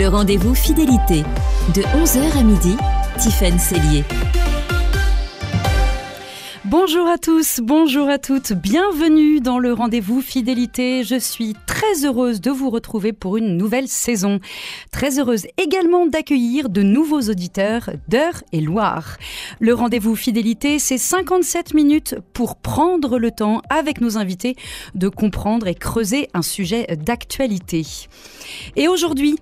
Le rendez-vous fidélité. De 11h à midi, Tiffaine Cellier. Bonjour à tous, bonjour à toutes, bienvenue dans le rendez-vous fidélité. Je suis très heureuse de vous retrouver pour une nouvelle saison. Très heureuse également d'accueillir de nouveaux auditeurs d'Eure-et-Loir. Le rendez-vous fidélité, c'est 57 minutes pour prendre le temps avec nos invités de comprendre et creuser un sujet d'actualité. Et aujourd'hui,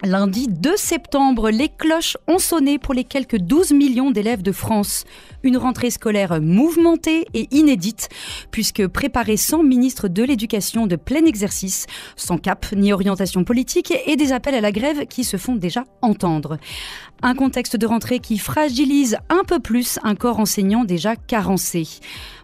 lundi 2 septembre, les cloches ont sonné pour les quelques 12 millions d'élèves de France. Une rentrée scolaire mouvementée et inédite, puisque préparée sans ministre de l'Éducation de plein exercice, sans cap ni orientation politique et des appels à la grève qui se font déjà entendre. Un contexte de rentrée qui fragilise un peu plus un corps enseignant déjà carencé.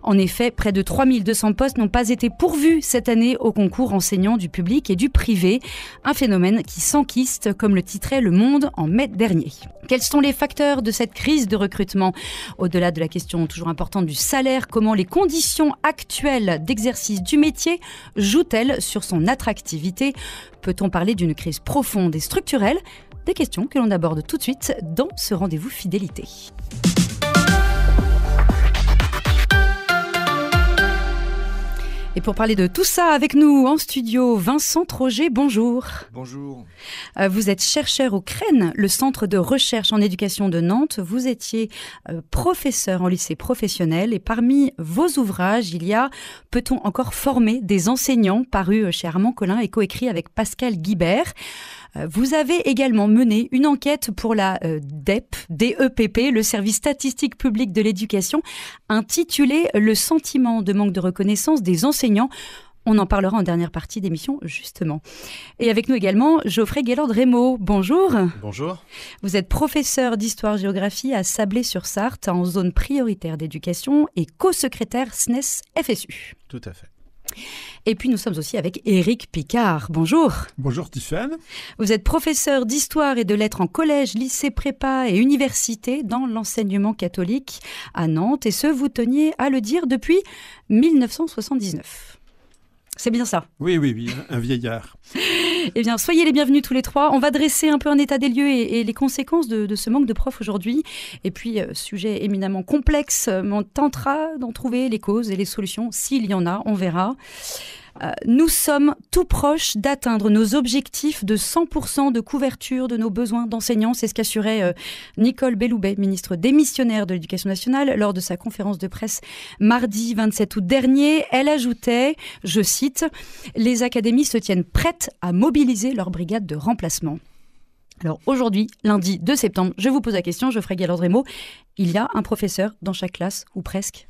En effet, près de 3200 postes n'ont pas été pourvus cette année au concours enseignants du public et du privé, un phénomène qui s'enquiste, comme le titrait Le Monde en mai dernier. Quels sont les facteurs de cette crise de recrutement ? Au-delà de la question toujours importante du salaire, comment les conditions actuelles d'exercice du métier jouent-elles sur son attractivité ? Peut-on parler d'une crise profonde et structurelle ? Des questions que l'on aborde tout de suite dans ce rendez-vous fidélité. Et pour parler de tout ça avec nous en studio, Vincent Troget, bonjour. Bonjour. Vous êtes chercheur au CREN, le centre de recherche en éducation de Nantes. Vous étiez professeur en lycée professionnel et parmi vos ouvrages, il y a « Peut-on encore former des enseignants ?» paru chez Armand Collin et coécrit avec Pascal Guibert. Vous avez également mené une enquête pour la DEP, DEPP, le service statistique public de l'éducation, intitulée « Le sentiment de manque de reconnaissance des enseignants ». On en parlera en dernière partie d'émission, justement. Et avec nous également, Geoffrey Gaylord-Rémaux. Bonjour. Bonjour. Vous êtes professeur d'histoire-géographie à Sablé-sur-Sarthe, en zone prioritaire d'éducation, et co-secrétaire SNES-FSU. Tout à fait. Et puis nous sommes aussi avec Éric Picard. Bonjour. Bonjour Tiffaine. Vous êtes professeur d'histoire et de lettres en collège, lycée, prépa et université dans l'enseignement catholique à Nantes. Et ce, vous teniez à le dire depuis 1979. C'est bien ça ? Oui, un vieillard. Eh bien, soyez les bienvenus tous les trois. On va dresser un peu un état des lieux et les conséquences de ce manque de profs aujourd'hui. Et puis, sujet éminemment complexe, mais on tentera d'en trouver les causes et les solutions. S'il y en a, on verra. Nous sommes tout proches d'atteindre nos objectifs de 100% de couverture de nos besoins d'enseignants. C'est ce qu'assurait Nicole Belloubet, ministre démissionnaire de l'Éducation nationale, lors de sa conférence de presse mardi 27 août dernier. Elle ajoutait, je cite, « Les académies se tiennent prêtes à mobiliser leur brigade de remplacement ». Alors aujourd'hui, lundi 2 septembre, je vous pose la question, Geoffrey Gaylord-Rémaux, il y a un professeur dans chaque classe, ou presque ?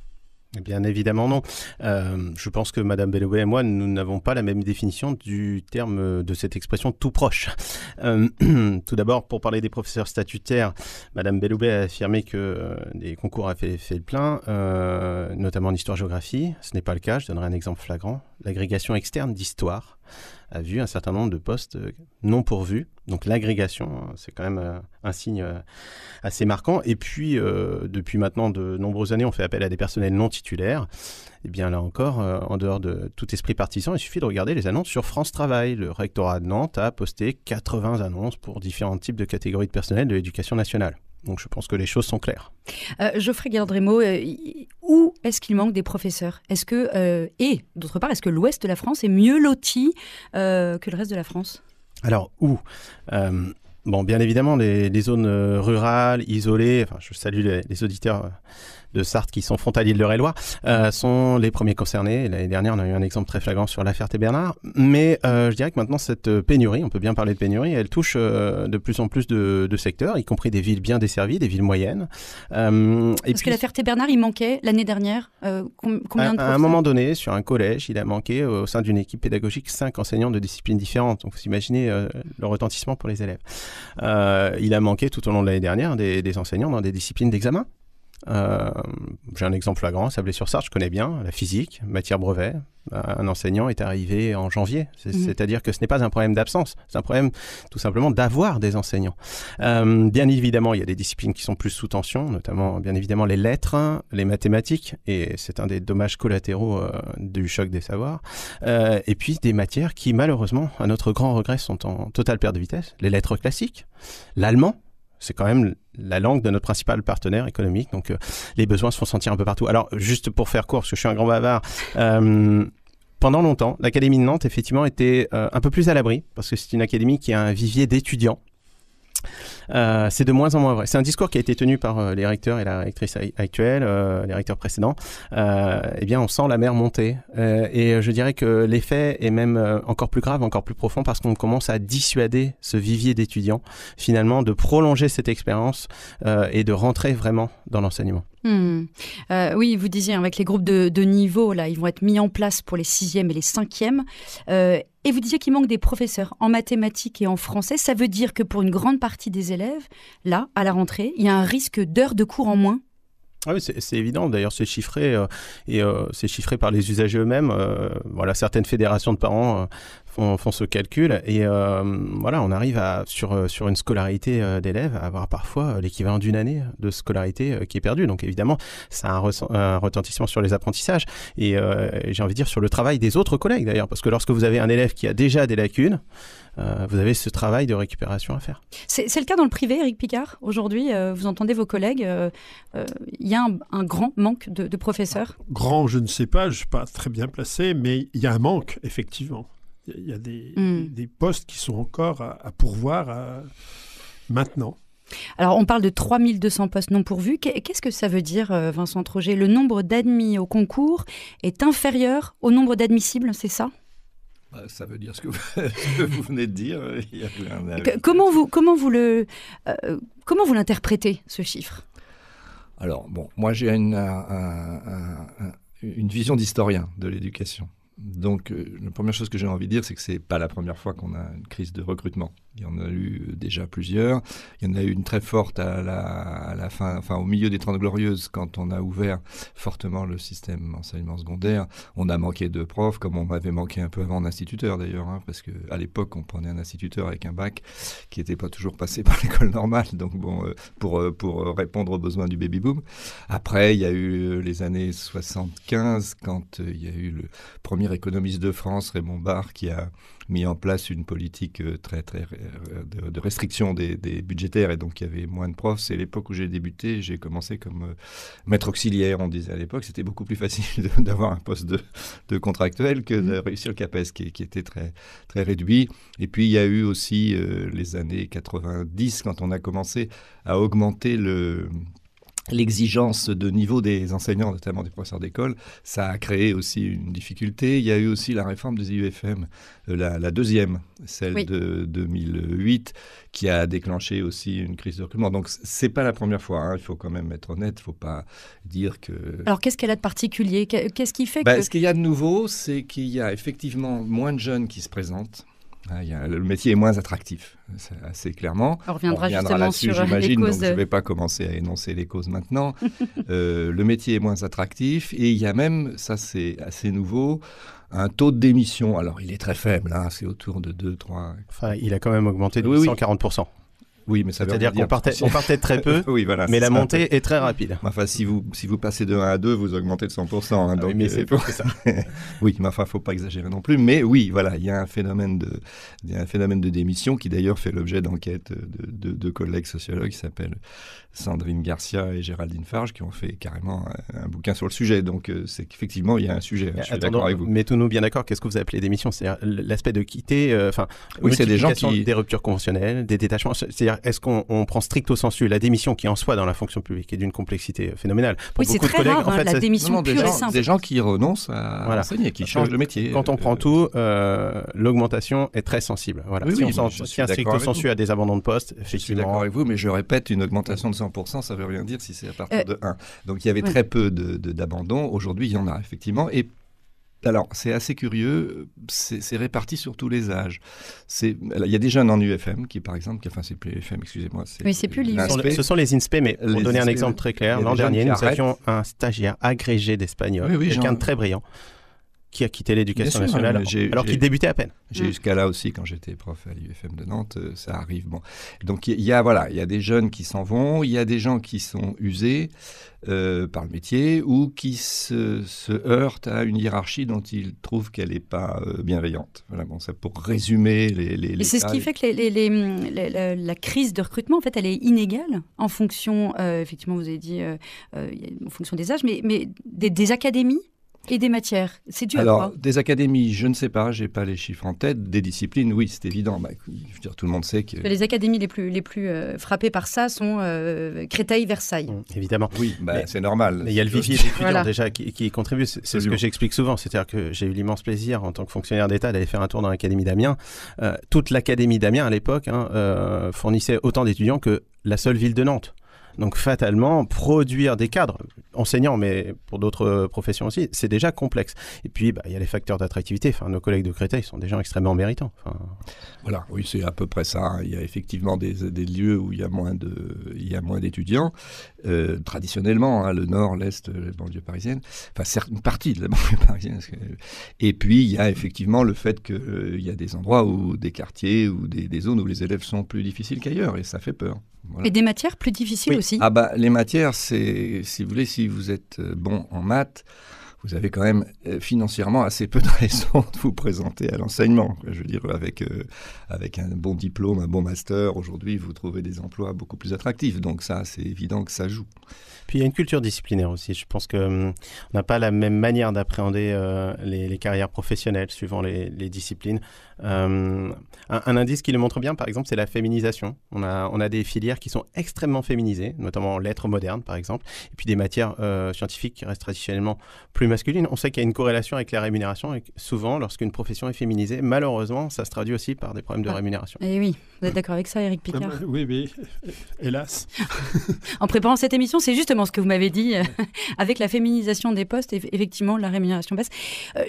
Bien évidemment non. Je pense que Madame Belloubet et moi, nous n'avons pas la même définition du terme de cette expression tout proche. Tout d'abord, pour parler des professeurs statutaires, Madame Belloubet a affirmé que des concours avaient fait le plein, notamment en histoire-géographie. Ce n'est pas le cas, je donnerai un exemple flagrant. L'agrégation externe d'histoire a vu un certain nombre de postes non pourvus. Donc l'agrégation, c'est quand même un signe assez marquant. Et puis, depuis maintenant de nombreuses années, on fait appel à des personnels non titulaires. Et bien là encore, en dehors de tout esprit partisan, il suffit de regarder les annonces sur France Travail. Le rectorat de Nantes a posté 80 annonces pour différents types de catégories de personnel de l'éducation nationale. Donc je pense que les choses sont claires. Geoffrey Gaylord-Rémaux, où est-ce qu'il manque des professeurs ? Est-ce que, et d'autre part, est-ce que l'ouest de la France est mieux loti que le reste de la France ? Alors, où ? Bon, bien évidemment, les zones rurales, isolées, enfin, je salue les auditeurs de Sarthe qui sont frontaliers de l'Eure-et-Loir, sont les premiers concernés. L'année dernière, on a eu un exemple très flagrant sur La Ferté-Bernard. Mais je dirais que maintenant, cette pénurie, on peut bien parler de pénurie, elle touche de plus en plus de secteurs, y compris des villes bien desservies, des villes moyennes. Parce que La Ferté-Bernard, il manquait l'année dernière combien de professeurs ? À un moment donné, sur un collège, il a manqué au sein d'une équipe pédagogique 5 enseignants de disciplines différentes. Donc, vous imaginez le retentissement pour les élèves. Il a manqué tout au long de l'année dernière des enseignants dans des disciplines d'examen. J'ai un exemple flagrant, Sablé-sur-Sarthe, je connais bien, la physique, matière brevet. Un enseignant est arrivé en janvier. C'est-à-dire que ce n'est pas un problème d'absence, c'est un problème tout simplement d'avoir des enseignants. Bien évidemment, il y a des disciplines qui sont plus sous tension, notamment bien évidemment les lettres, les mathématiques, et c'est un des dommages collatéraux du choc des savoirs. Et puis des matières qui malheureusement, à notre grand regret, sont en totale perte de vitesse. Les lettres classiques, l'allemand, c'est quand même la langue de notre principal partenaire économique, donc les besoins se font sentir un peu partout. Alors, juste pour faire court, parce que je suis un grand bavard, pendant longtemps, l'Académie de Nantes, effectivement, était un peu plus à l'abri, parce que c'est une académie qui a un vivier d'étudiants. C'est de moins en moins vrai. C'est un discours qui a été tenu par les recteurs et la rectrice actuelle, les recteurs précédents. Eh bien, on sent la mer monter. Et je dirais que l'effet est même encore plus grave, encore plus profond, parce qu'on commence à dissuader ce vivier d'étudiants, finalement, de prolonger cette expérience et de rentrer vraiment dans l'enseignement. Oui, vous disiez, avec les groupes de niveau, là, ils vont être mis en place pour les 6e et les 5e. Et vous disiez qu'il manque des professeurs en mathématiques et en français. Ça veut dire que pour une grande partie des élèves, là, à la rentrée, il y a un risque d'heures de cours en moins. Ah oui, c'est évident. D'ailleurs, c'est chiffré c'est chiffré par les usagers eux-mêmes. Voilà, certaines fédérations de parents font ce calcul et voilà, on arrive sur une scolarité d'élèves à avoir parfois l'équivalent d'une année de scolarité qui est perdue. Donc évidemment, ça a un retentissement sur les apprentissages et j'ai envie de dire sur le travail des autres collègues d'ailleurs, parce que lorsque vous avez un élève qui a déjà des lacunes, vous avez ce travail de récupération à faire. C'est le cas dans le privé, Éric Picard. Aujourd'hui, vous entendez vos collègues, il y a un grand manque de professeurs. Grand, je ne sais pas, je ne suis pas très bien placé, mais il y a un manque, effectivement. Il y a des postes qui sont encore à pourvoir maintenant. Alors, on parle de 3200 postes non pourvus. Qu'est-ce que ça veut dire, Vincent Troget ? Le nombre d'admis au concours est inférieur au nombre d'admissibles, c'est ça ? Ça veut dire ce que vous venez de dire. Comment vous l'interprétez, ce chiffre ? Alors, bon, moi j'ai une vision d'historien de l'éducation. Donc, la première chose que j'ai envie de dire, c'est que ce n'est pas la première fois qu'on a une crise de recrutement. Il y en a eu déjà plusieurs. Il y en a eu une très forte à la fin, enfin au milieu des 30 Glorieuses, quand on a ouvert fortement le système enseignement secondaire. On a manqué de profs, comme on m'avait manqué un peu avant d'instituteurs d'ailleurs, parce qu'à l'époque, on prenait un instituteur avec un bac qui n'était pas toujours passé par l'école normale, donc bon, pour répondre aux besoins du baby-boom. Après, il y a eu les années 75, quand il y a eu le premier économiste de France, Raymond Barre, qui a mis en place une politique de restriction des budgétaires, et donc il y avait moins de profs. C'est l'époque où j'ai débuté, j'ai commencé comme maître auxiliaire, on disait à l'époque. C'était beaucoup plus facile d'avoir un poste de contractuel que de réussir le CAPES, qui était très, très réduit. Et puis il y a eu aussi les années 90, quand on a commencé à augmenter l'exigence de niveau des enseignants, notamment des professeurs d'école. Ça a créé aussi une difficulté. Il y a eu aussi la réforme des IUFM, la deuxième, celle de 2008, qui a déclenché aussi une crise de recrutement. Donc, c'est pas la première fois. Il faut quand même être honnête. Il ne faut pas dire que... Alors, qu'est-ce qu'elle a de particulier ? Qu'est-ce qui fait que... Ce qu'il y a de nouveau, c'est qu'il y a effectivement moins de jeunes qui se présentent. Le métier est moins attractif, assez clairement. On reviendra justement sur j'imagine, les causes. Donc je ne vais pas commencer à énoncer les causes maintenant. Le métier est moins attractif et il y a même, ça c'est assez nouveau, un taux de démission. Alors il est très faible, c'est autour de 2-3... Enfin, il a quand même augmenté de 140%. Oui, mais ça veut C'est-à-dire qu'on partait de très peu, oui, voilà, mais la montée est très rapide. Enfin, si vous passez de 1 à 2, vous augmentez de 100%. Donc, oui, mais c'est pour ça. Oui, mais enfin, il ne faut pas exagérer non plus. Mais oui, voilà, il y a un phénomène de démission qui d'ailleurs fait l'objet d'enquêtes de collègues sociologues qui s'appellent Sandrine Garcia et Géraldine Farge, qui ont fait carrément un bouquin sur le sujet. Donc, c'est qu'effectivement, il y a un sujet. Je suis d'accord avec vous. Mettons-nous bien d'accord, qu'est-ce que vous appelez démission ? C'est-à-dire l'aspect de quitter, oui, c'est des gens qui... des ruptures conventionnelles, des détachements. C'est-à-dire, est-ce qu'on prend stricto sensu la démission qui en soi dans la fonction publique est d'une complexité phénoménale. Oui, c'est très rare, la démission pure et simple. Des gens qui renoncent à enseigner, qui changent de métier. Quand on prend tout, l'augmentation est très sensible. Voilà. Oui, si on tient stricto sensu à des abandons de poste, effectivement... Je suis d'accord avec vous, mais je répète, une augmentation de 100%, ça ne veut rien dire si c'est à partir de 1. Donc il y avait très peu d'abandons. Aujourd'hui, il y en a effectivement. Et Alors, c'est assez curieux, c'est réparti sur tous les âges. Il y a des jeunes en UFM qui, par exemple, c'est plus UFM, excusez-moi. C'est plus l'INSPE. Ce sont les INSPE, mais pour donner un exemple très clair, l'an dernier, nous avions un stagiaire agrégé d'espagnol, quelqu'un de très brillant, qui a quitté l'éducation nationale alors qu'il débutait à peine. J'ai eu ce cas-là aussi quand j'étais prof à l'UFM de Nantes, ça arrive. Bon. Donc il y a des jeunes qui s'en vont, il y a des gens qui sont usés par le métier ou qui se heurtent à une hiérarchie dont ils trouvent qu'elle n'est pas bienveillante. Voilà, bon, ça pour résumer les Et c'est ce qui fait que la crise de recrutement, en fait, elle est inégale en fonction, effectivement, vous avez dit, en fonction des âges, mais des académies et des matières. C'est dû à quoi ? Des académies, je ne sais pas, je n'ai pas les chiffres en tête. Des disciplines, oui, c'est évident. Je veux dire, tout le monde sait que... Les académies les plus frappées par ça sont Créteil, Versailles. Évidemment. Oui, c'est normal. Mais il y a le vivier d'étudiants déjà qui contribue. C'est ce que j'explique souvent. C'est-à-dire que j'ai eu l'immense plaisir, en tant que fonctionnaire d'État, d'aller faire un tour dans l'Académie d'Amiens. Toute l'Académie d'Amiens, à l'époque, fournissait autant d'étudiants que la seule ville de Nantes. Donc fatalement, produire des cadres enseignants, mais pour d'autres professions aussi, c'est déjà complexe. Et puis, il y a les facteurs d'attractivité. Nos collègues de Créteil sont des gens extrêmement méritants. Voilà, oui, c'est à peu près ça. Il y a effectivement des lieux où il y a moins d'étudiants. Traditionnellement, le nord, l'est, la banlieue parisienne. Une partie de la banlieue parisienne. Et puis, il y a effectivement le fait qu'il y a des endroits où des quartiers ou des zones où les élèves sont plus difficiles qu'ailleurs. Et ça fait peur. Voilà. Et des matières plus difficiles aussi. Les matières, si vous voulez, si vous êtes bon en maths, vous avez quand même financièrement assez peu de raisons de vous présenter à l'enseignement. Je veux dire, avec un bon diplôme, un bon master, aujourd'hui, vous trouvez des emplois beaucoup plus attractifs. Donc ça, c'est évident que ça joue. Puis il y a une culture disciplinaire aussi. Je pense qu'on n'a pas la même manière d'appréhender les carrières professionnelles suivant les disciplines. Un indice qui le montre bien, par exemple, c'est la féminisation. On a des filières qui sont extrêmement féminisées, notamment lettres modernes, par exemple, et puis des matières scientifiques qui restent traditionnellement plus masculines. On sait qu'il y a une corrélation avec la rémunération, et souvent, lorsqu'une profession est féminisée, malheureusement, ça se traduit aussi par des problèmes de rémunération. Et oui, vous êtes d'accord avec ça, Éric Picard ? Oui, hélas. En préparant cette émission, c'est justement ce que vous m'avez dit, avec la féminisation des postes, effectivement, la rémunération baisse.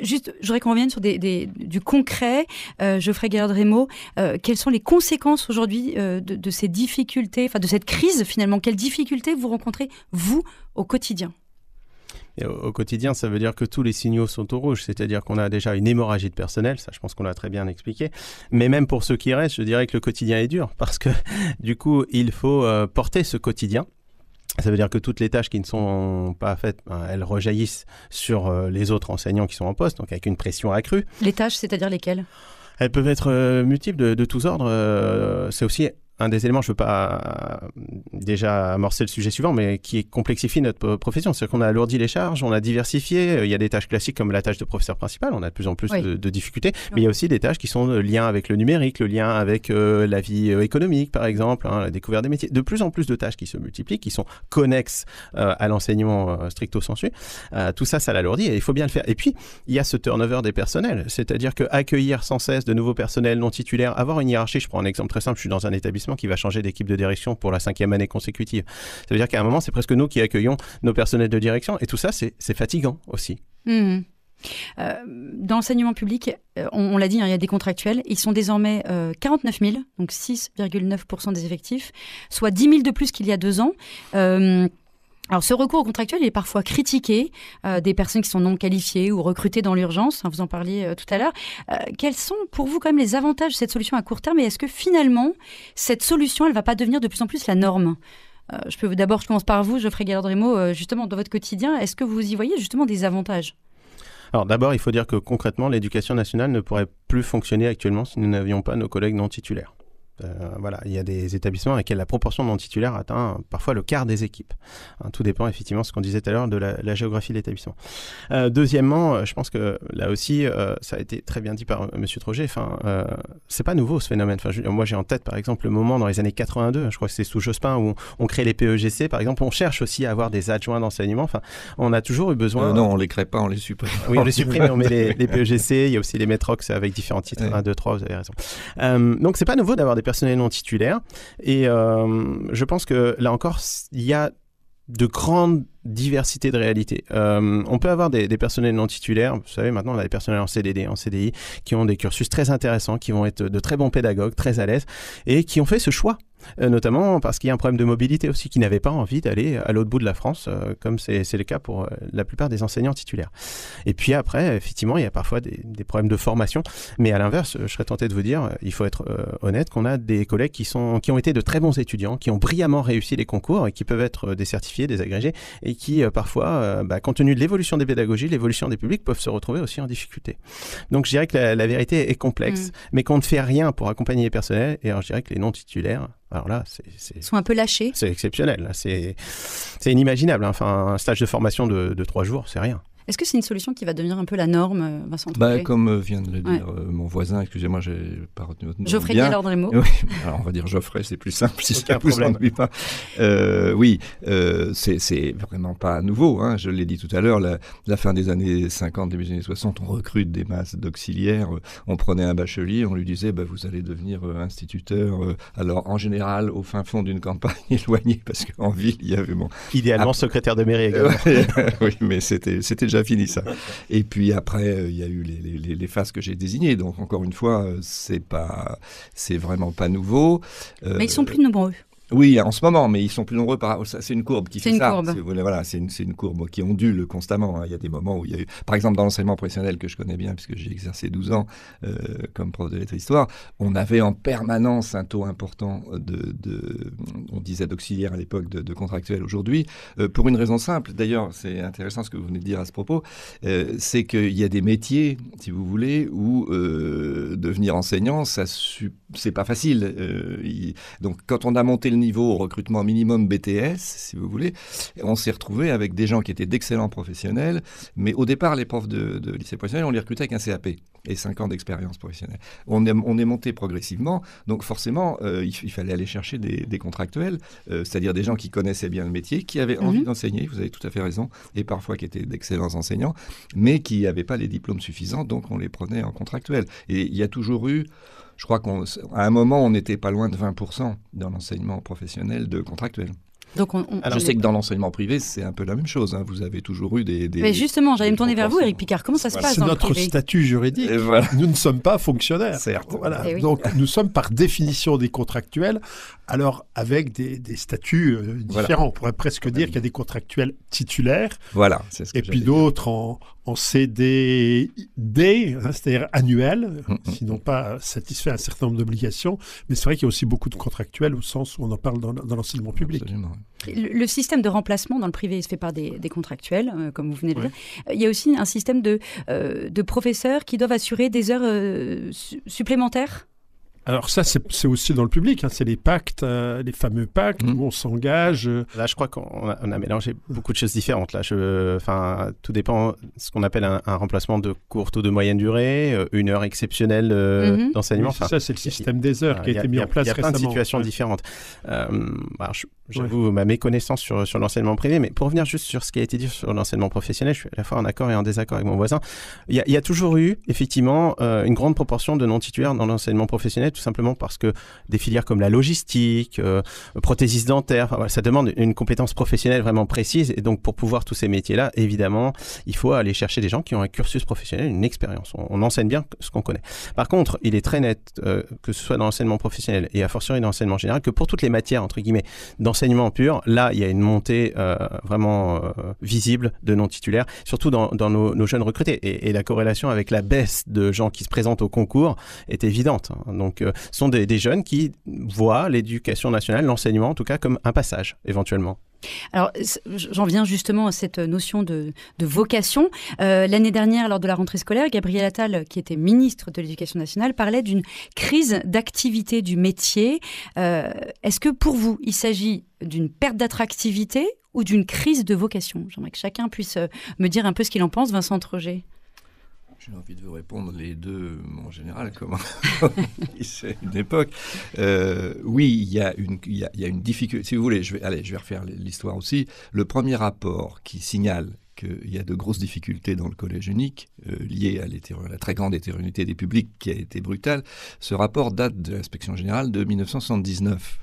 Juste, je voudrais qu'on revienne sur du concret. Geoffrey Galard-Rémaux, quelles sont les conséquences aujourd'hui de ces difficultés, de cette crise finalement ? Quelles difficultés vous rencontrez, vous, au quotidien ? Et au quotidien, ça veut dire que tous les signaux sont au rouge, c'est-à-dire qu'on a déjà une hémorragie de personnel, ça je pense qu'on l'a très bien expliqué, mais même pour ceux qui restent, je dirais que le quotidien est dur, parce que du coup, il faut porter ce quotidien. Ça veut dire que toutes les tâches qui ne sont pas faites, elles rejaillissent sur les autres enseignants qui sont en poste, donc avec une pression accrue. Les tâches, c'est-à-dire lesquelles ? Elles peuvent être multiples de tous ordres. C'est aussi un des éléments, je ne veux pas déjà amorcer le sujet suivant, mais qui complexifie notre profession. C'est-à-dire qu'on a alourdi les charges, on a diversifié. Il y a des tâches classiques comme la tâche de professeur principal, on a de plus en plus de difficultés. Mais il y a aussi des tâches qui sont le lien avec le numérique, le lien avec la vie économique, par exemple, la découverte des métiers. De plus en plus de tâches qui se multiplient, qui sont connexes à l'enseignement stricto sensu. Tout ça, ça l'alourdit et il faut bien le faire. Et puis, il y a ce turnover des personnels, c'est-à-dire qu'accueillir sans cesse de nouveaux personnels non titulaires, avoir une hiérarchie, je prends un exemple très simple, je suis dans un établissement qui va changer d'équipe de direction pour la 5e année consécutive. Ça veut dire qu'à un moment, c'est presque nous qui accueillons nos personnels de direction et tout ça, c'est fatigant aussi. Mmh. Dans l'enseignement public, on l'a dit, il y a des contractuels. Ils sont désormais 49 000, donc 6,9% des effectifs, soit 10 000 de plus qu'il y a 2 ans. Alors, ce recours au contractuel, il est parfois critiqué, des personnes qui sont non qualifiées ou recrutées dans l'urgence, vous en parliez tout à l'heure. Quels sont pour vous quand même les avantages de cette solution à court terme et est-ce que finalement, cette solution, elle ne va pas devenir de plus en plus la norme ? Je commence par vous, Geoffrey Galard-Rémaux, justement dans votre quotidien, est-ce que vous y voyez justement des avantages ? Alors d'abord, il faut dire que concrètement, l'éducation nationale ne pourrait plus fonctionner actuellement si nous n'avions pas nos collègues non titulaires. Voilà, il y a des établissements avec lesquels la proportion de non-titulaires atteint parfois le quart des équipes. Tout dépend effectivement de ce qu'on disait tout à l'heure de la géographie de l'établissement. Deuxièmement, je pense que là aussi, ça a été très bien dit par M. Troget, c'est pas nouveau ce phénomène. Moi j'ai en tête par exemple le moment dans les années 82, je crois que c'est sous Jospin où on crée les PEGC par exemple, on cherche aussi à avoir des adjoints d'enseignement. On a toujours eu besoin... Non, on les crée pas, on les supprime. Oui, on les supprime, on met les PEGC, il y a aussi les Metrox avec différents titres, 1, 2, 3, vous avez raison. Donc c'est pas nouveau d'avoir des personnels non titulaires et je pense que là encore il y a de grandes diversité de réalités. On peut avoir des personnels non titulaires, vous savez, maintenant on a des personnels en CDD, en CDI, qui ont des cursus très intéressants, qui vont être de très bons pédagogues, très à l'aise, et qui ont fait ce choix. Notamment parce qu'il y a un problème de mobilité aussi, qui n'avaient pas envie d'aller à l'autre bout de la France, comme c'est le cas pour la plupart des enseignants titulaires. Et puis après, effectivement, il y a parfois des problèmes de formation, mais à l'inverse, je serais tenté de vous dire, il faut être honnête, qu'on a des collègues qui ont été de très bons étudiants, qui ont brillamment réussi les concours et qui peuvent être des certifiés, des agrégés, et qui parfois, compte tenu de l'évolution des pédagogies, l'évolution des publics, peuvent se retrouver aussi en difficulté. Donc je dirais que la vérité est complexe, mais qu'on ne fait rien pour accompagner les personnels, et alors je dirais que les non titulaires, alors là, ils sont un peu lâchés. C'est exceptionnel. Là. C'est inimaginable. Hein. Enfin, un stage de formation de 3 jours, c'est rien. Est-ce que c'est une solution qui va devenir un peu la norme, Vincent? Comme vient de le dire mon voisin, excusez-moi, j'ai pas retenu votre nom. Geoffrey Gaillard dans les mots. Oui, alors on va dire Geoffrey, c'est plus simple si ça vous ennuie pas. C'est vraiment pas nouveau. Hein. Je l'ai dit tout à l'heure, la fin des années 50, début des années 60, on recrute des masses d'auxiliaires. On prenait un bachelier, on lui disait vous allez devenir instituteur. Alors en général, au fin fond d'une campagne éloignée, parce qu'en ville, il y avait idéalement secrétaire de mairie également. Oui, mais c'était déjà fini ça. Et puis après, il y a eu les phases que j'ai désignées. Donc encore une fois, c'est vraiment pas nouveau. Mais ils sont plus nombreux. Oui, en ce moment, mais ils sont plus nombreux. C'est une courbe qui fait ça. Courbe. Voilà, c'est une courbe qui ondule constamment. Hein. Il y a des moments où il y a eu, par exemple, dans l'enseignement professionnel que je connais bien, puisque j'ai exercé 12 ans comme prof de lettres et histoire, on avait en permanence un taux important on disait d'auxiliaires à l'époque, de contractuels aujourd'hui, pour une raison simple. D'ailleurs, c'est intéressant ce que vous venez de dire à ce propos, c'est qu'il y a des métiers, si vous voulez, où devenir enseignant, c'est pas facile. Donc, quand on a monté le niveau au recrutement minimum BTS, si vous voulez, on s'est retrouvé avec des gens qui étaient d'excellents professionnels, mais au départ, les profs de lycée professionnel, on les recrutait avec un CAP et 5 ans d'expérience professionnelle. On est monté progressivement, donc forcément, il fallait aller chercher des contractuels, c'est-à-dire des gens qui connaissaient bien le métier, qui avaient envie d'enseigner, vous avez tout à fait raison, et parfois qui étaient d'excellents enseignants, mais qui n'avaient pas les diplômes suffisants, donc on les prenait en contractuel. Et il y a toujours eu... Je crois qu'à un moment, on n'était pas loin de 20% dans l'enseignement professionnel de contractuels. Donc je sais que dans l'enseignement privé, c'est un peu la même chose. Hein. Vous avez toujours eu des Mais justement, j'allais me tourner vers vous, Éric Picard. Comment ça se passe dans le privé ? C'est notre statut juridique. Voilà. Nous ne sommes pas fonctionnaires. Certes. Voilà. Donc, nous sommes par définition des contractuels, alors avec des statuts différents. On pourrait presque dire qu'il y a des contractuels titulaires. Voilà. C'est ce que et puis d'autres en CDD, c'est-à-dire annuel, sinon pas satisfait un certain nombre d'obligations. Mais c'est vrai qu'il y a aussi beaucoup de contractuels au sens où on en parle dans l'enseignement public. Absolument. Le système de remplacement dans le privé se fait par des contractuels, comme vous venez de dire. Il y a aussi un système de professeurs qui doivent assurer des heures supplémentaires. Alors ça, c'est aussi dans le public, hein. C'est les pactes, les fameux pactes où on s'engage. Là, je crois qu'on a mélangé beaucoup de choses différentes. Là, tout dépend de ce qu'on appelle un remplacement de courte ou de moyenne durée, une heure exceptionnelle d'enseignement. Oui, c'est le système des heures qui a été mis en place récemment. Il y a plein de situations différentes. J'avoue ma méconnaissance sur l'enseignement privé, mais pour revenir juste sur ce qui a été dit sur l'enseignement professionnel, je suis à la fois en accord et en désaccord avec mon voisin. Il y a toujours eu, effectivement, une grande proportion de non-titulaires dans l'enseignement professionnel, tout simplement parce que des filières comme la logistique, prothésiste dentaire, ça demande une compétence professionnelle vraiment précise. Et donc, pour pouvoir tous ces métiers-là, évidemment, il faut aller chercher des gens qui ont un cursus professionnel, une expérience. On enseigne bien ce qu'on connaît. Par contre, il est très net, que ce soit dans l'enseignement professionnel et a fortiori dans l'enseignement général, que pour toutes les matières, entre guillemets, d'enseignement pur, là, il y a une montée vraiment visible de non-titulaires, surtout dans nos jeunes recrutés. Et la corrélation avec la baisse de gens qui se présentent au concours est évidente. Donc, sont des jeunes qui voient l'éducation nationale, l'enseignement en tout cas, comme un passage, éventuellement. Alors, j'en viens justement à cette notion de vocation. L'année dernière, lors de la rentrée scolaire, Gabriel Attal, qui était ministre de l'Éducation nationale, parlait d'une crise d'activité du métier. Est-ce que pour vous, il s'agit d'une perte d'attractivité ou d'une crise de vocation ? J'aimerais que chacun puisse me dire un peu ce qu'il en pense. Vincent Troget. J'ai envie de vous répondre les deux en général, comme c'est une époque. Oui, il y a une difficulté. Si vous voulez, je vais refaire l'histoire aussi. Le premier rapport qui signale qu'il y a de grosses difficultés dans le collège unique, liées à la très grande hétérogénéité des publics qui a été brutale, ce rapport date de l'inspection générale de 1979.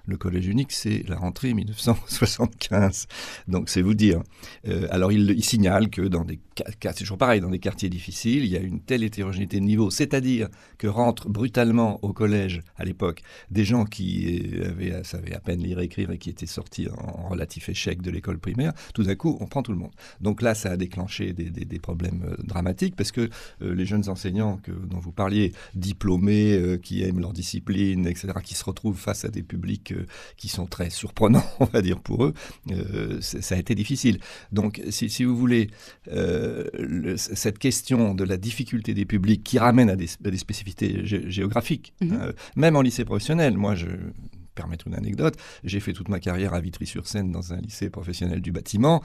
Le collège unique, c'est la rentrée 1975. Donc, c'est vous dire. Alors, il signale que c'est toujours pareil, dans des quartiers difficiles, il y a une telle hétérogénéité de niveau, c'est-à-dire que rentrent brutalement au collège, à l'époque, des gens qui savaient à peine lire et écrire et qui étaient sortis en relatif échec de l'école primaire. Tout d'un coup, on prend tout le monde. Donc là, ça a déclenché des problèmes dramatiques parce que les jeunes enseignants dont vous parliez, diplômés, qui aiment leur discipline, etc., qui se retrouvent face à des publics qui sont très surprenants, on va dire, pour eux, ça a été difficile. Donc, si vous voulez, cette question de la difficulté des publics qui ramène à des spécificités géographiques, même en lycée professionnel, moi, permettre une anecdote, j'ai fait toute ma carrière à Vitry-sur-Seine dans un lycée professionnel du bâtiment.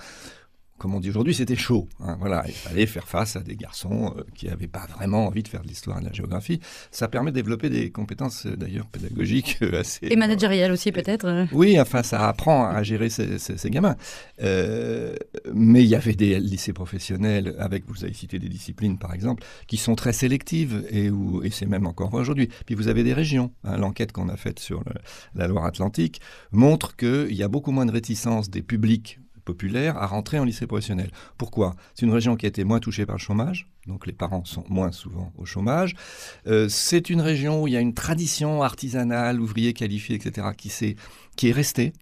Comme on dit aujourd'hui, c'était chaud. Voilà, il fallait faire face à des garçons qui n'avaient pas vraiment envie de faire de l'histoire et de la géographie. Ça permet de développer des compétences, d'ailleurs, pédagogiques assez... Et managériales aussi, peut-être. Oui, enfin, ça apprend à gérer ces gamins. Mais il y avait des lycées professionnels, vous avez cité des disciplines, par exemple, qui sont très sélectives, et c'est même encore vrai aujourd'hui. Puis vous avez des régions. L'enquête qu'on a faite sur la Loire-Atlantique montre qu'il y a beaucoup moins de réticence des publics populaire à rentrer en lycée professionnel. Pourquoi ? C'est une région qui a été moins touchée par le chômage, donc les parents sont moins souvent au chômage. C'est une région où il y a une tradition artisanale, ouvrier qualifié, etc., qui est restée,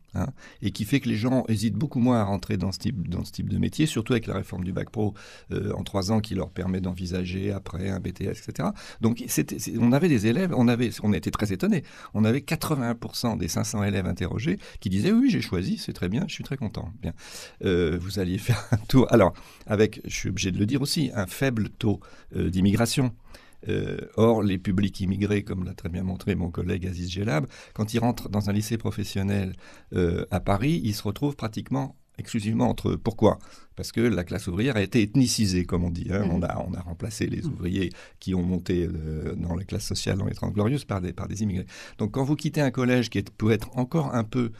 et qui fait que les gens hésitent beaucoup moins à rentrer dans ce type de métier, surtout avec la réforme du bac pro en 3 ans qui leur permet d'envisager après un BTS, etc. Donc on avait des élèves, on a été très étonnés, on avait 81% des 500 élèves interrogés qui disaient oui, j'ai choisi, c'est très bien, je suis très content. Bien. Vous alliez faire un tour, alors avec, je suis obligé de le dire aussi, un faible taux d'immigration. Or, les publics immigrés, comme l'a très bien montré mon collègue Aziz Gelab, quand ils rentrent dans un lycée professionnel à Paris, ils se retrouvent pratiquement exclusivement entre eux. Pourquoi ? Parce que la classe ouvrière a été ethnicisée, comme on dit. On a remplacé les ouvriers qui ont monté dans les classes sociales dans les 30 Glorieuses par des immigrés. Donc quand vous quittez un collège qui peut être encore un peu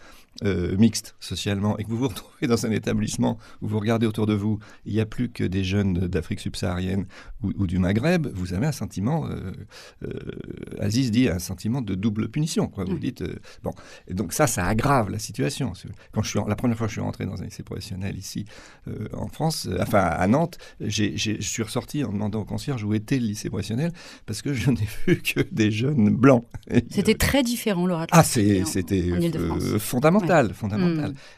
mixte socialement et que vous vous retrouvez dans un établissement où vous regardez autour de vous, il n'y a plus que des jeunes d'Afrique subsaharienne ou du Maghreb, vous avez un sentiment, Aziz dit, un sentiment de double punition. Quoi. Vous dites, bon. Et donc ça aggrave la situation. La première fois que je suis rentré dans un lycée professionnel ici, en France, à Nantes, je suis ressorti en demandant au concierge où était le lycée professionnel parce que je n'ai vu que des jeunes blancs. C'était très différent, Loire-Atlantique. C'était fondamental.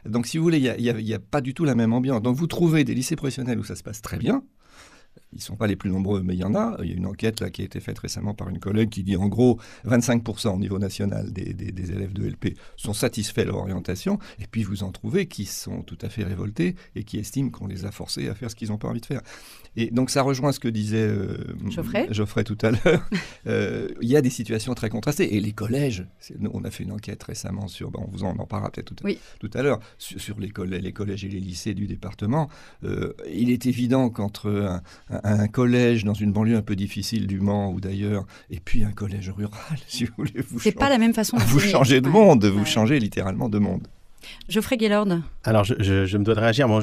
Donc, si vous voulez, il n'y a pas du tout la même ambiance. Donc, vous trouvez des lycées professionnels où ça se passe très bien. Ils ne sont pas les plus nombreux, mais il y en a. Il y a une enquête là, qui a été faite récemment par une collègue qui dit en gros 25% au niveau national des élèves de LP sont satisfaits de leur orientation. Et puis vous en trouvez qui sont tout à fait révoltés et qui estiment qu'on les a forcés à faire ce qu'ils n'ont pas envie de faire. Et donc ça rejoint ce que disait Geoffrey tout à l'heure. Il y a des situations très contrastées. Et les collèges, on a fait une enquête récemment sur, on vous en parlera peut-être tout à l'heure, sur les collèges et les lycées du département. Il est évident qu'entre un collège dans une banlieue un peu difficile du Mans ou d'ailleurs, et puis un collège rural, si vous voulez. C'est pas la même façon. Vous changez de monde, vous changez littéralement de monde. Geoffrey Gaylord. Alors, je me dois de réagir. Moi,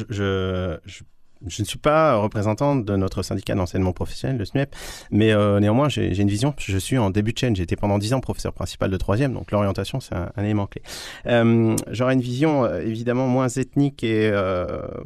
je ne suis pas représentant de notre syndicat d'enseignement professionnel, le SNUEP, mais néanmoins, j'ai une vision. Je suis en début de chaîne. J'ai été pendant 10 ans professeur principal de 3e, donc l'orientation, c'est un élément clé. J'aurais une vision évidemment moins ethnique et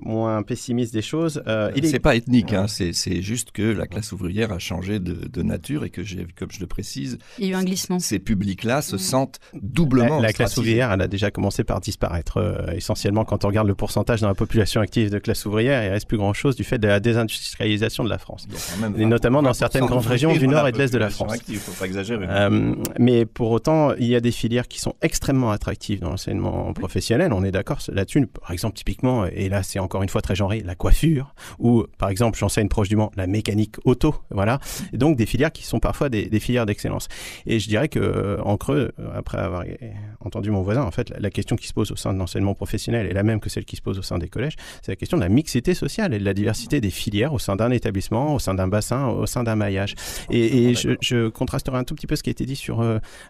moins pessimiste des choses. C'est pas ethnique, c'est juste que la classe ouvrière a changé de nature et que, comme je le précise, il y a eu un glissement. Ces publics-là se sentent doublement La classe ouvrière, elle a déjà commencé par disparaître. Essentiellement, quand on regarde le pourcentage dans la population active de classe ouvrière, il reste plus grand-chose du fait de la désindustrialisation de la France. Et notamment dans certaines grandes régions du nord et de l'est de la France. Il ne faut pas exagérer. Mais pour autant, il y a des filières qui sont extrêmement attractives dans l'enseignement professionnel. On est d'accord là-dessus. Par exemple, typiquement, et là c'est encore une fois très genré, la coiffure, ou par exemple, j'enseigne proche du Mans, la mécanique auto. Voilà. Et donc des filières qui sont parfois des filières d'excellence. Et je dirais qu'en creux, après avoir entendu mon voisin, en fait, la question qui se pose au sein de l'enseignement professionnel est la même que celle qui se pose au sein des collèges. C'est la question de la mixité sociale. et de la diversité des filières au sein d'un établissement, au sein d'un bassin, au sein d'un maillage. Et je contrasterai un tout petit peu ce qui a été dit sur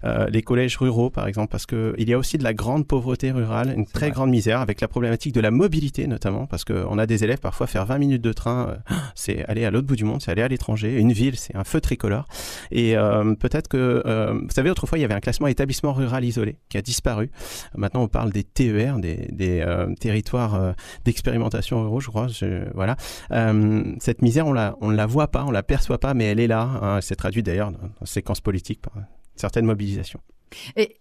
les collèges ruraux, par exemple, parce qu'il y a aussi de la grande pauvreté rurale, une très grande misère, avec la problématique de la mobilité notamment, parce qu'on a des élèves parfois faire 20 minutes de train, c'est aller à l'autre bout du monde, c'est aller à l'étranger. Une ville, c'est un feu tricolore. Et peut-être que, vous savez, autrefois, il y avait un classement établissement rural isolé qui a disparu. Maintenant, on parle des TER, des territoires d'expérimentation ruraux, je crois. Voilà. Cette misère, on ne la voit pas, on ne la perçoit pas, mais elle est là. Hein. Elle s'est traduite d'ailleurs dans séquences politiques par certaines mobilisations. Et...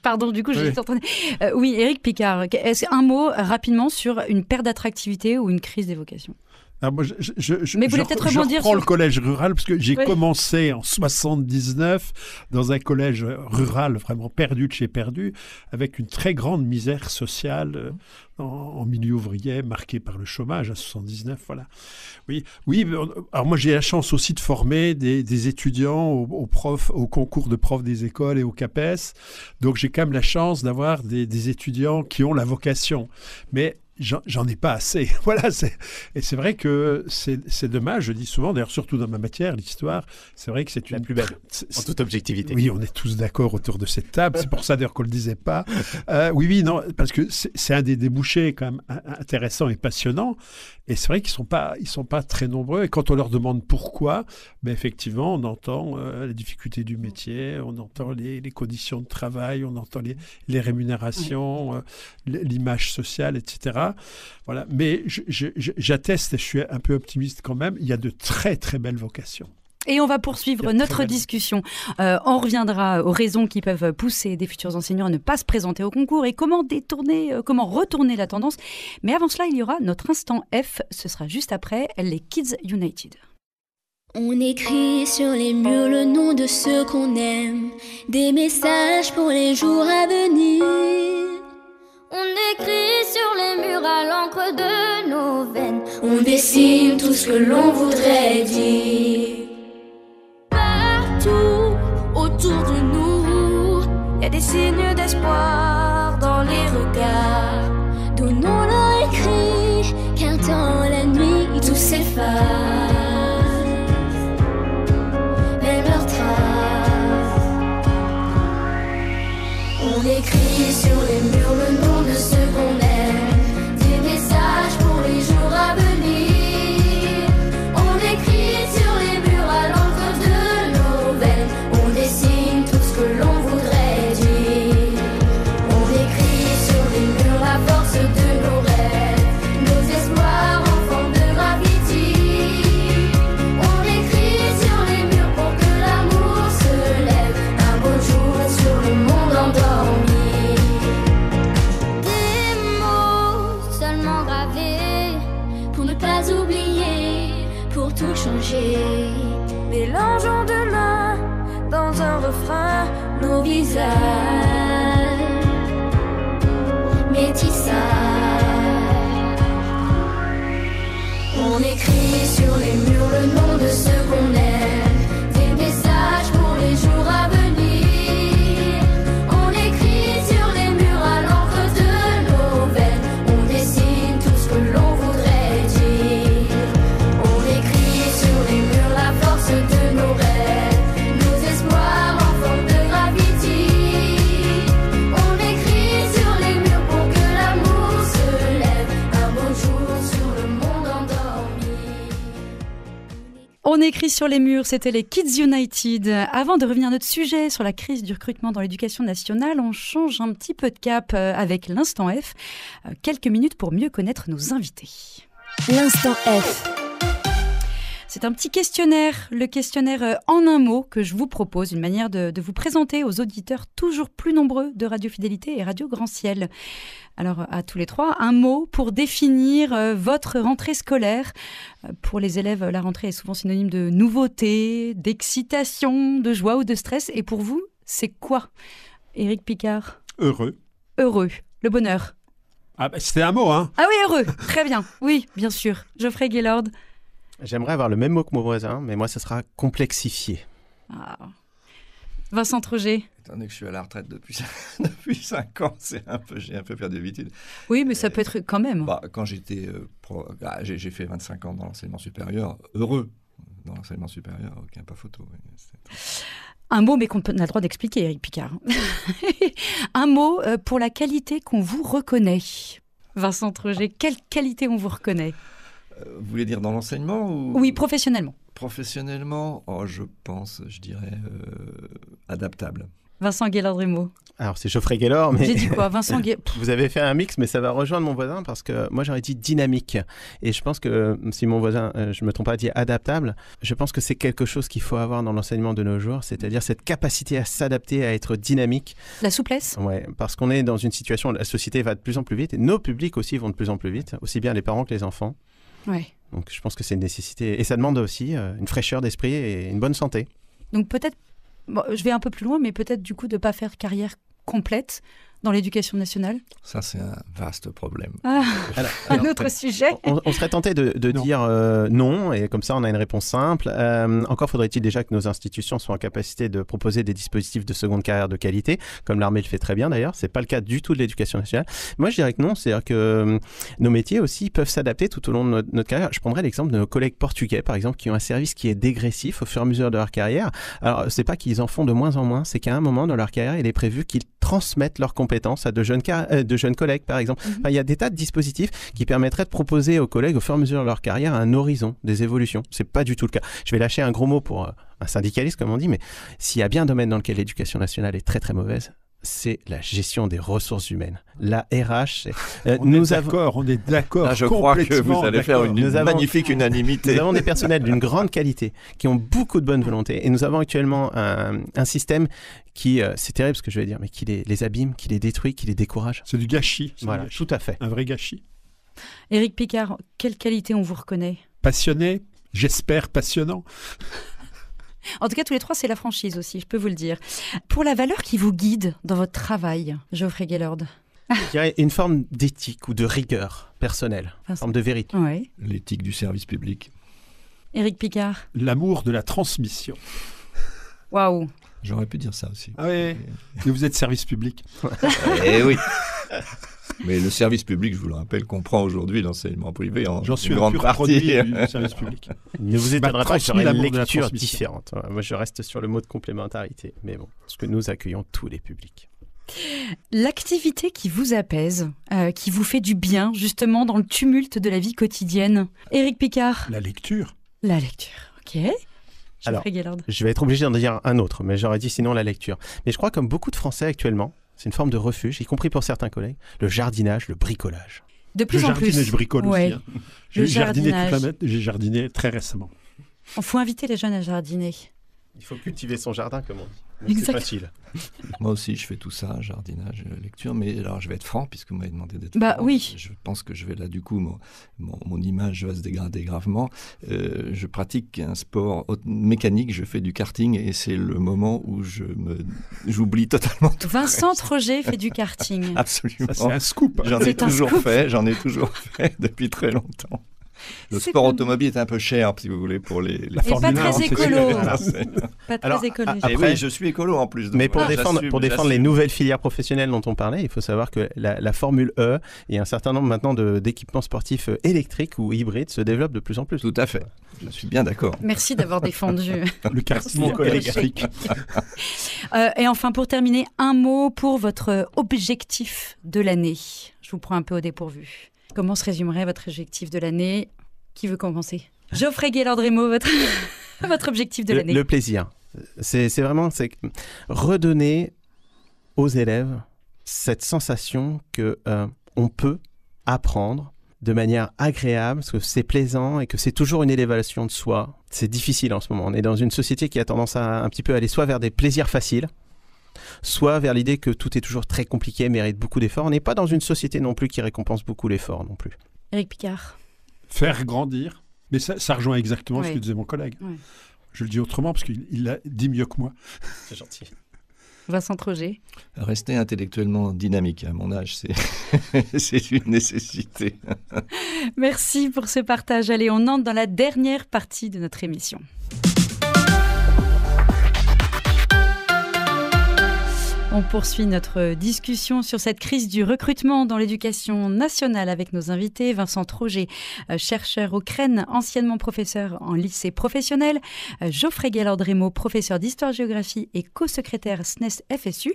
Pardon, du coup, je suis en train de... oui, Éric Picard, est-ce un mot rapidement sur une perte d'attractivité ou une crise des vocations ? Alors moi, Mais vous voulez peut-être rebondir reprends sur... le collège rural, parce que j'ai commencé en 79 dans un collège rural vraiment perdu de chez perdu, avec une très grande misère sociale en milieu ouvrier, marqué par le chômage à 79, voilà. Oui. Alors moi j'ai la chance aussi de former des étudiants au concours de profs des écoles et au CAPES, donc j'ai quand même la chance d'avoir des étudiants qui ont la vocation, mais j'en ai pas assez. Voilà, et c'est vrai que c'est dommage, je dis souvent, d'ailleurs surtout dans ma matière, l'histoire, c'est vrai que c'est la plus belle, en toute objectivité. Oui, on est tous d'accord autour de cette table, c'est pour ça d'ailleurs qu'on le disait pas. Non, parce que c'est un des débouchés quand même intéressants et passionnants, et c'est vrai qu'ils sont pas très nombreux, et quand on leur demande pourquoi, effectivement, on entend les difficultés du métier, on entend les conditions de travail, on entend les rémunérations, l'image sociale, etc. Voilà. Mais j'atteste, et je suis un peu optimiste quand même, il y a de très très belles vocations. Et on va poursuivre notre discussion. On reviendra aux raisons qui peuvent pousser des futurs enseignants à ne pas se présenter au concours et comment retourner la tendance. Mais avant cela, il y aura notre instant F. Ce sera juste après les Kids United. On écrit sur les murs le nom de ceux qu'on aime, des messages pour les jours à venir. On écrit sur les murs à l'encre de nos veines, on dessine tout ce que l'on voudrait dire. Partout autour de nous, y a des signes d'espoir dans les regards. Donnons-leur écrit, car dans la nuit tout s'efface. Même leurs traces. On écrit sur les murs le nom de ceux qu'on aime, des messages pour les jours à venir. On écrit sur les murs à l'encre de nos veines, on dessine tout ce que l'on voudrait dire. On écrit sur les murs la force de nos rêves, nos espoirs en forme de graffiti. On écrit sur les murs pour que l'amour se lève un beau jour sur le monde endormi. Pas oublier, pour tout changer. Mélangeons demain dans un refrain nos visages, métissage. On écrit sur les murs le nom de ceux qu'on aime, des messages pour les jours à venir. On écrit sur les murs à l'encre de nos veines, on dessine tout ce que l'on voudrait. De nos rêves, nos espoirs en forme de gravity. On écrit sur les murs pour que l'amour se lève un beau jour sur le monde endormi. On écrit sur les murs, c'était les Kids United. Avant de revenir à notre sujet sur la crise du recrutement dans l'éducation nationale, on change un petit peu de cap avec l'instant F. Quelques minutes pour mieux connaître nos invités. L'instant F. C'est un petit questionnaire, le questionnaire en un mot que je vous propose, une manière de vous présenter aux auditeurs toujours plus nombreux de Radio Fidélité et Radio Grand Ciel. Alors à tous les trois, un mot pour définir votre rentrée scolaire. Pour les élèves, la rentrée est souvent synonyme de nouveauté, d'excitation, de joie ou de stress. Et pour vous, c'est quoi, Éric Picard ? Heureux. Heureux, le bonheur. Ah c'était un mot, hein ? Ah oui, heureux, très bien, oui, bien sûr. Geoffrey Gaylord. J'aimerais avoir le même mot que mon voisin, mais moi, ça sera complexifié. Ah. Vincent Troget. Étant donné que je suis à la retraite depuis 5 ans, j'ai un peu perdu l'habitude. Oui, mais ça peut être quand même. Quand j'étais j'ai fait 25 ans dans l'enseignement supérieur, heureux. Dans l'enseignement supérieur, aucun pas photo. Un mot, mais qu'on a le droit d'expliquer, Éric Picard. Un mot pour la qualité qu'on vous reconnaît. Vincent Troget, quelle qualité on vous reconnaît? Vous voulez dire dans l'enseignement ou... Oui, professionnellement. Professionnellement, je dirais adaptable. Vincent Guélard-Dremo. Alors, c'est Geoffrey Gaylor, mais... J'ai dit quoi, Vincent Vous avez fait un mix, mais ça va rejoindre mon voisin parce que moi, j'aurais dit dynamique. Et je pense que si mon voisin, je ne me trompe pas, dit adaptable, je pense que c'est quelque chose qu'il faut avoir dans l'enseignement de nos jours, c'est-à-dire cette capacité à s'adapter, à être dynamique. La souplesse. Oui, parce qu'on est dans une situation où la société va de plus en plus vite et nos publics aussi vont de plus en plus vite, aussi bien les parents que les enfants. Ouais. Donc, je pense que c'est une nécessité. Et ça demande aussi une fraîcheur d'esprit et une bonne santé. Donc, peut-être, je vais un peu plus loin, mais peut-être du coup de ne pas faire carrière complète dans l'éducation nationale. Ça, c'est un vaste problème. Un autre sujet. On serait tenté de dire non, et comme ça, on a une réponse simple. Encore faudrait-il déjà que nos institutions soient en capacité de proposer des dispositifs de seconde carrière de qualité, comme l'armée le fait très bien d'ailleurs. C'est pas le cas du tout de l'éducation nationale. Moi, je dirais que non, c'est-à-dire que nos métiers aussi peuvent s'adapter tout au long de notre carrière. Je prendrais l'exemple de nos collègues portugais, par exemple, qui ont un service qui est dégressif au fur et à mesure de leur carrière. Alors, c'est pas qu'ils en font de moins en moins, c'est qu'à un moment dans leur carrière, il est prévu qu'ils transmettent leurs compétences à de jeunes collègues, par exemple. Enfin, il y a des tas de dispositifs qui permettraient de proposer aux collègues, au fur et à mesure de leur carrière, un horizon, des évolutions. C'est pas du tout le cas. Je vais lâcher un gros mot pour un syndicaliste, comme on dit, mais s'il y a bien un domaine dans lequel l'éducation nationale est très très mauvaise, c'est la gestion des ressources humaines. La RH, on est d'accord. Là, je crois que vous allez faire une magnifique unanimité. Nous avons des personnels d'une grande qualité, qui ont beaucoup de bonne volonté, et nous avons actuellement un système qui, c'est terrible ce que je vais dire, mais qui les abîme, qui les détruit, qui les décourage. C'est du gâchis. Voilà, tout à fait. Un vrai gâchis. Éric Picard, quelle qualité on vous reconnaît? Passionné, j'espère passionnant. En tout cas, tous les trois, c'est la franchise aussi, je peux vous le dire. Pour la valeur qui vous guide dans votre travail, Geoffrey Gaylord. Je dirais une forme d'éthique ou de rigueur personnelle, une forme de vérité. Ouais. L'éthique du service public. Éric Picard. L'amour de la transmission. Waouh. J'aurais pu dire ça aussi. Ah oui, mais vous êtes service public. Eh oui. Mais le service public, je vous le rappelle, comprend aujourd'hui l'enseignement privé en J'en suis une grande un pur partie. produit du service public. Ne vous étonnera pas que j'aurai transmis une l'amour de la lecture transmission. différente. Moi, je reste sur le mot de complémentarité. Mais bon, parce que nous accueillons tous les publics. L'activité qui vous apaise, qui vous fait du bien, justement, dans le tumulte de la vie quotidienne. Éric Picard. La lecture. La lecture, ok. Alors, Geoffrey Gaylord. je vais être obligé d'en dire un autre, mais j'aurais dit sinon la lecture. Mais je crois comme beaucoup de Français actuellement, c'est une forme de refuge, y compris pour certains collègues, le jardinage, le bricolage. De plus Je en jardine plus. et je bricole Ouais. aussi. Hein. Le J'ai jardiné très récemment. Il faut inviter les jeunes à jardiner. Il faut cultiver son jardin, comme on dit. Donc, Exact. c'est facile. Moi aussi, je fais tout ça, jardinage, lecture. Mais alors, je vais être franc, puisque vous m'avez demandé d'être Bah franc. oui. Je pense que je vais là, du coup, mon image va se dégrader gravement. Je pratique un sport mécanique, je fais du karting, et c'est le moment où j'oublie totalement tout. Vincent Troget fait du karting. Absolument. Ça, c'est un scoop. J'en ai C'est un toujours scoop. fait, depuis très longtemps. Le C'est sport pas- automobile est un peu cher, si vous voulez, pour les Et pas Formule 1, très c'est écolo. Voilà, c'est- Pas très Alors, écolo. Et Après- oui, je suis écolo en plus. donc Mais pour voilà, défendre j'assume. les nouvelles filières professionnelles dont on parlait, il faut savoir que la Formule E et un certain nombre maintenant d'équipements sportifs électriques ou hybrides se développent de plus en plus. Tout à fait. Je suis bien d'accord. Merci d'avoir défendu. Le karting Mon collègue. électrique. Et enfin, pour terminer, un mot pour votre objectif de l'année. Je vous prends un peu au dépourvu. Comment se résumerait votre objectif de l'année? Qui veut commencer? Geoffrey Gaylord-Dremo, votre objectif de l'année. Le plaisir. C'est vraiment redonner aux élèves cette sensation que on peut apprendre de manière agréable, parce que c'est plaisant et que c'est toujours une élévation de soi. C'est difficile en ce moment. On est dans une société qui a tendance à un petit peu aller soit vers des plaisirs faciles, soit vers l'idée que tout est toujours très compliqué, mérite beaucoup d'efforts. On n'est pas dans une société non plus qui récompense beaucoup l'effort non plus. Éric Picard. Faire grandir. Mais ça rejoint exactement ce Oui. que disait mon collègue. Oui. Je le dis autrement parce qu'il l'a dit mieux que moi. C'est gentil. Vincent Troget. Rester intellectuellement dynamique à mon âge, c'est une nécessité. Merci pour ce partage. Allez, on entre dans la dernière partie de notre émission. On poursuit notre discussion sur cette crise du recrutement dans l'éducation nationale avec nos invités. Vincent Troget, chercheur au CREN, anciennement professeur en lycée professionnel. Geoffrey Gaillard-Rémaux, professeur d'histoire-géographie et co-secrétaire SNES FSU.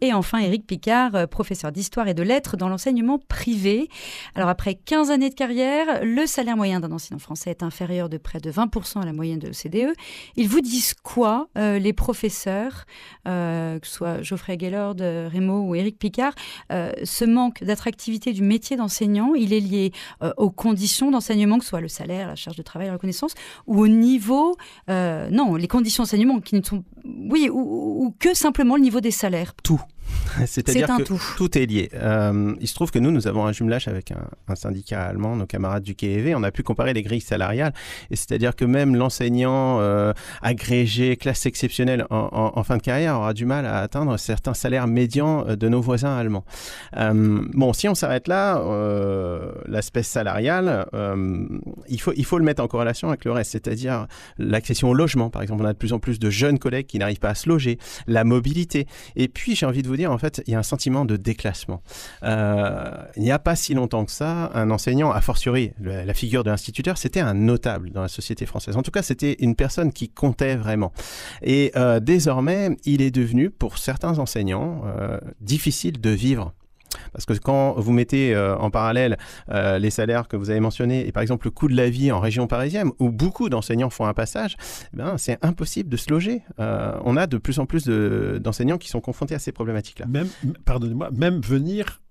Et enfin Éric Picard, professeur d'histoire et de lettres dans l'enseignement privé. Alors après 15 années de carrière, le salaire moyen d'un enseignant français est inférieur de près de 20% à la moyenne de l'OCDE. Ils vous disent quoi, les professeurs, que ce soit Geoffrey Gaillard-Rémaux ou Éric Picard, ce manque d'attractivité du métier d'enseignant, il est lié aux conditions d'enseignement, que ce soit le salaire, la charge de travail, la reconnaissance, ou au niveau, non, les conditions d'enseignement qui ne sont, oui, ou que simplement le niveau des salaires. Tout. C'est-à-dire que tout est lié. Il se trouve que nous avons un jumelage avec un syndicat allemand, nos camarades du KEW. On a pu comparer les grilles salariales. Et c'est-à-dire que même l'enseignant agrégé, classe exceptionnelle en fin de carrière aura du mal à atteindre certains salaires médians de nos voisins allemands. Bon, si on s'arrête là, l'aspect salarial, il faut le mettre en corrélation avec le reste. C'est-à-dire l'accession au logement. Par exemple, on a de plus en plus de jeunes collègues qui n'arrivent pas à se loger. La mobilité. Et puis, j'ai envie de vous dire, en fait, il y a un sentiment de déclassement. Il n'y a pas si longtemps que ça, un enseignant, a fortiori, la figure de l'instituteur, c'était un notable dans la société française. En tout cas, c'était une personne qui comptait vraiment. Et désormais, il est devenu, pour certains enseignants, difficile de vivre. Parce que quand vous mettez en parallèle les salaires que vous avez mentionnés et par exemple le coût de la vie en région parisienne où beaucoup d'enseignants font un passage, c'est impossible de se loger. On a de plus en plus d'enseignants qui sont confrontés à ces problématiques-là. Même venir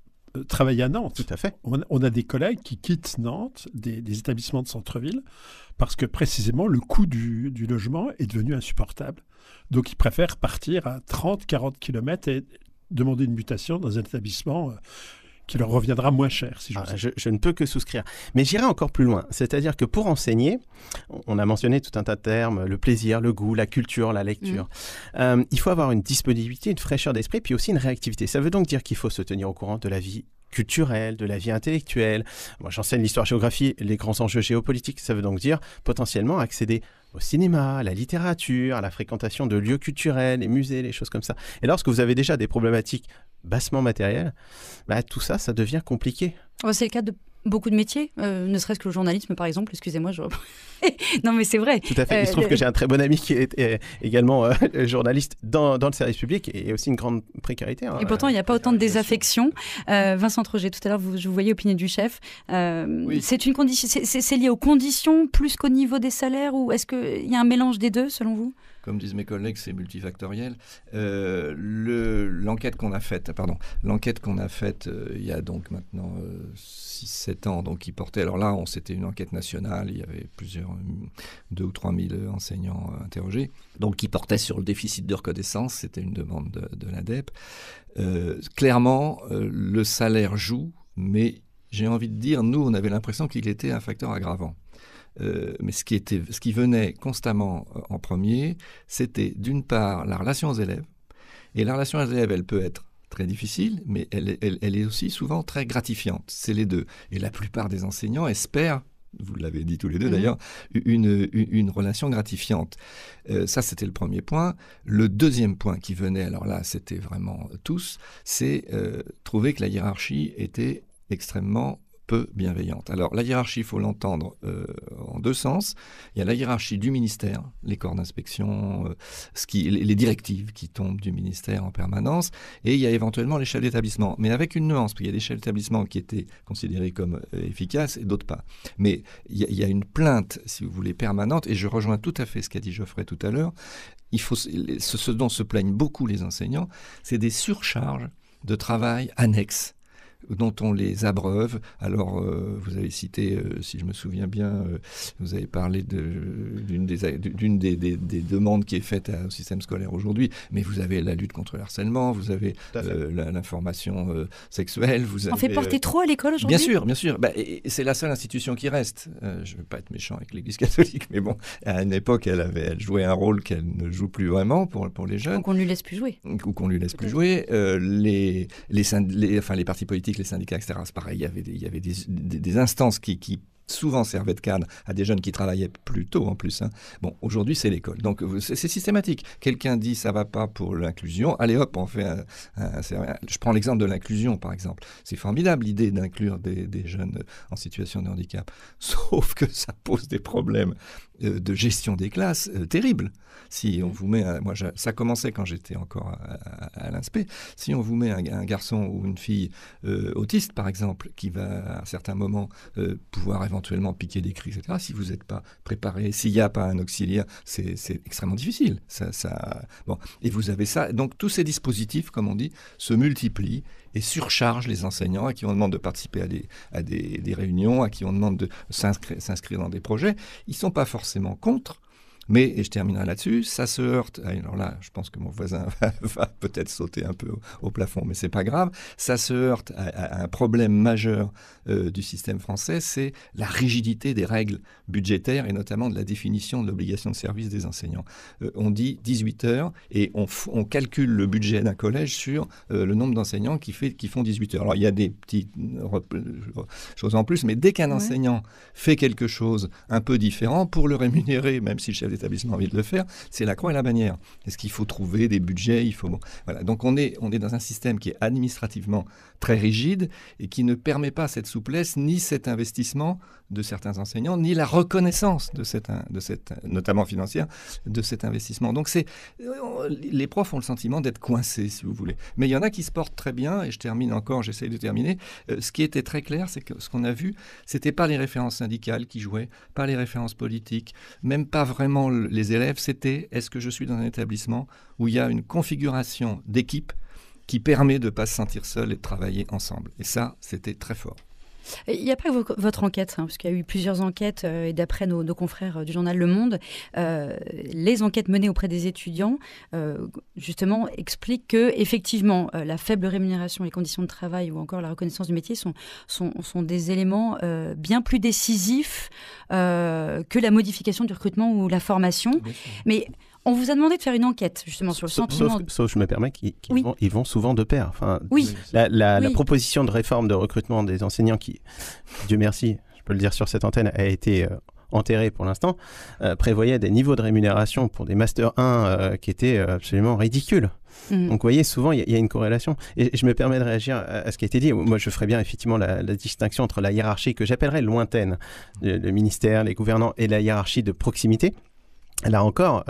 travailler à Nantes. Tout à fait. On a des collègues qui quittent Nantes, des établissements de centre-ville, parce que précisément le coût du logement est devenu insupportable. Donc ils préfèrent partir à 30-40 km et demander une mutation dans un établissement qui leur reviendra moins cher. Si je ne peux que souscrire. Mais j'irai encore plus loin. C'est-à-dire que pour enseigner, on a mentionné tout un tas de termes, le plaisir, le goût, la culture, la lecture. Il faut avoir une disponibilité, une fraîcheur d'esprit, puis aussi une réactivité. Ça veut donc dire qu'il faut se tenir au courant de la vie culturelle, de la vie intellectuelle. Moi, j'enseigne l'histoire-géographie, les grands enjeux géopolitiques. Ça veut donc dire potentiellement accéder au cinéma, à la littérature, à la fréquentation de lieux culturels, les musées, les choses comme ça. Et lorsque vous avez déjà des problématiques bassement matérielles, tout ça, ça devient compliqué. C'est le cas de beaucoup de métiers, ne serait-ce que le journalisme par exemple, excusez-moi. Non mais c'est vrai. Tout à fait, il se trouve que j'ai un très bon ami qui est également journaliste dans le service public et aussi une grande précarité. Et pourtant il n'y a pas autant de désaffection. Vincent Troget, tout à l'heure je vous voyais opiner du chef. Oui. C'est une condition, c'est lié aux conditions plus qu'au niveau des salaires ou est-ce qu'il y a un mélange des deux selon vous ? Comme disent mes collègues, c'est multifactoriel. L'enquête qu'on a faite il y a donc maintenant 6-7 ans, donc qui portait, alors là, c'était une enquête nationale, il y avait 2 ou 3 000 enseignants interrogés, donc qui portait sur le déficit de reconnaissance, c'était une demande de l'ADEP. Clairement, le salaire joue, mais j'ai envie de dire, nous, on avait l'impression qu'il était un facteur aggravant. Mais ce qui venait constamment en premier, c'était d'une part la relation aux élèves. Et la relation aux élèves, elle peut être très difficile, mais elle est aussi souvent très gratifiante. C'est les deux. Et la plupart des enseignants espèrent, vous l'avez dit tous les deux d'ailleurs, une relation gratifiante. Ça, c'était le premier point. Le deuxième point qui venait, alors là, c'était vraiment tous, c'est trouver que la hiérarchie était extrêmement peu bienveillante. Alors, la hiérarchie, il faut l'entendre en deux sens. Il y a la hiérarchie du ministère, les corps d'inspection, les directives qui tombent du ministère en permanence, et il y a éventuellement les chefs d'établissement, mais avec une nuance, parce qu'il y a des chefs d'établissement qui étaient considérés comme efficaces et d'autres pas. Mais il y a une plainte, si vous voulez, permanente, et je rejoins tout à fait ce qu'a dit Geoffrey tout à l'heure. Ce dont se plaignent beaucoup les enseignants, c'est des surcharges de travail annexes dont on les abreuve. Alors, vous avez cité, si je me souviens bien, vous avez parlé d'une des demandes qui est faite au système scolaire aujourd'hui, mais vous avez la lutte contre le harcèlement, vous avez l'information sexuelle. On fait porter trop à l'école aujourd'hui ? Bien sûr. C'est la seule institution qui reste. Je ne veux pas être méchant avec l'Église catholique, mais bon, à une époque, elle jouait un rôle qu'elle ne joue plus vraiment pour les jeunes. Ou qu'on ne lui laisse plus jouer. Les partis politiques, les syndicats, etc. C'est pareil, il y avait des instances qui souvent servait de cadre à des jeunes qui travaillaient plus tôt en plus. Hein. Bon, aujourd'hui, c'est l'école. Donc, c'est systématique. Quelqu'un dit ça va pas pour l'inclusion. Allez hop, on fait je prends l'exemple de l'inclusion, par exemple. C'est formidable, l'idée d'inclure des jeunes en situation de handicap. Sauf que ça pose des problèmes de gestion des classes terribles. Si on vous met, ça commençait quand j'étais encore à l'INSPE, si on vous met un garçon ou une fille autiste, par exemple, qui va à un certain moment pouvoir éventuellement piquer des cris, etc., si vous n'êtes pas préparé, s'il n'y a pas un auxiliaire, c'est extrêmement difficile. Bon. Et vous avez ça. Donc tous ces dispositifs, comme on dit, se multiplient et surchargent les enseignants à qui on demande de participer à des réunions, à qui on demande de s'inscrire dans des projets. Ils ne sont pas forcément contre. Mais, et je terminerai là-dessus, ça se heurte. Alors là, je pense que mon voisin va peut-être sauter un peu au plafond, mais c'est pas grave. Ça se heurte à un problème majeur du système français, c'est la rigidité des règles budgétaires et notamment de la définition de l'obligation de service des enseignants. On dit 18 heures et on calcule le budget d'un collège sur le nombre d'enseignants qui font 18 heures. Alors, il y a des petites choses en plus, mais dès qu'un enseignant fait quelque chose un peu différent, pour le rémunérer, même si le chef d'établissement a envie de le faire, c'est la croix et la bannière. Est-ce qu'il faut trouver des budgets? Voilà. Donc on est dans un système qui est administrativement très rigide et qui ne permet pas cette souplesse, ni cet investissement de certains enseignants, ni la reconnaissance de cette notamment financière, de cet investissement. Donc les profs ont le sentiment d'être coincés, si vous voulez. Mais il y en a qui se portent très bien, et j'essaye de terminer. Ce qui était très clair, c'est que ce qu'on a vu, c'était pas les références syndicales qui jouaient, pas les références politiques, même pas vraiment les élèves, c'était est-ce que je suis dans un établissement où il y a une configuration d'équipe qui permet de ne pas se sentir seul et de travailler ensemble. Et ça, c'était très fort. Il n'y a pas que votre enquête, parce qu'il y a eu plusieurs enquêtes, et d'après nos confrères du journal Le Monde, les enquêtes menées auprès des étudiants, justement, expliquent que, effectivement, la faible rémunération, les conditions de travail ou encore la reconnaissance du métier sont des éléments bien plus décisifs que la modification du recrutement ou la formation. Mais on vous a demandé de faire une enquête, justement, sur le sentiment... Sauf je me permets, ils vont souvent de pair. Enfin, oui. La proposition de réforme de recrutement des enseignants qui, Dieu merci, je peux le dire sur cette antenne, a été enterrée pour l'instant, prévoyait des niveaux de rémunération pour des Master 1 qui étaient absolument ridicules. Donc, vous voyez, souvent, il y a une corrélation. Et je me permets de réagir à ce qui a été dit. Moi, je ferais bien, effectivement, la distinction entre la hiérarchie que j'appellerais lointaine, le ministère, les gouvernants, et la hiérarchie de proximité. Là encore,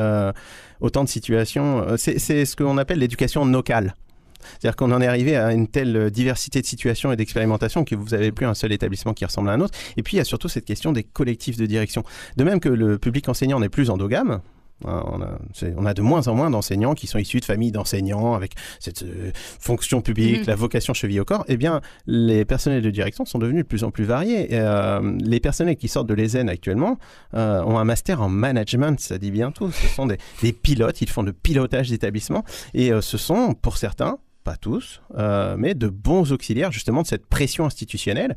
autant de situations, c'est ce qu'on appelle l'éducation locale. C'est-à-dire qu'on en est arrivé à une telle diversité de situations et d'expérimentations que vous n'avez plus un seul établissement qui ressemble à un autre. Et puis, il y a surtout cette question des collectifs de direction. De même que le public enseignant n'est plus endogame, on a de moins en moins d'enseignants qui sont issus de familles d'enseignants avec cette fonction publique, la vocation cheville au corps. Eh bien, les personnels de direction sont devenus de plus en plus variés. Les personnels qui sortent de l'ESN actuellement ont un master en management, ça dit bien tout. Ce sont des pilotes, ils font le pilotage d'établissement et ce sont, pour certains, pas tous, mais de bons auxiliaires justement de cette pression institutionnelle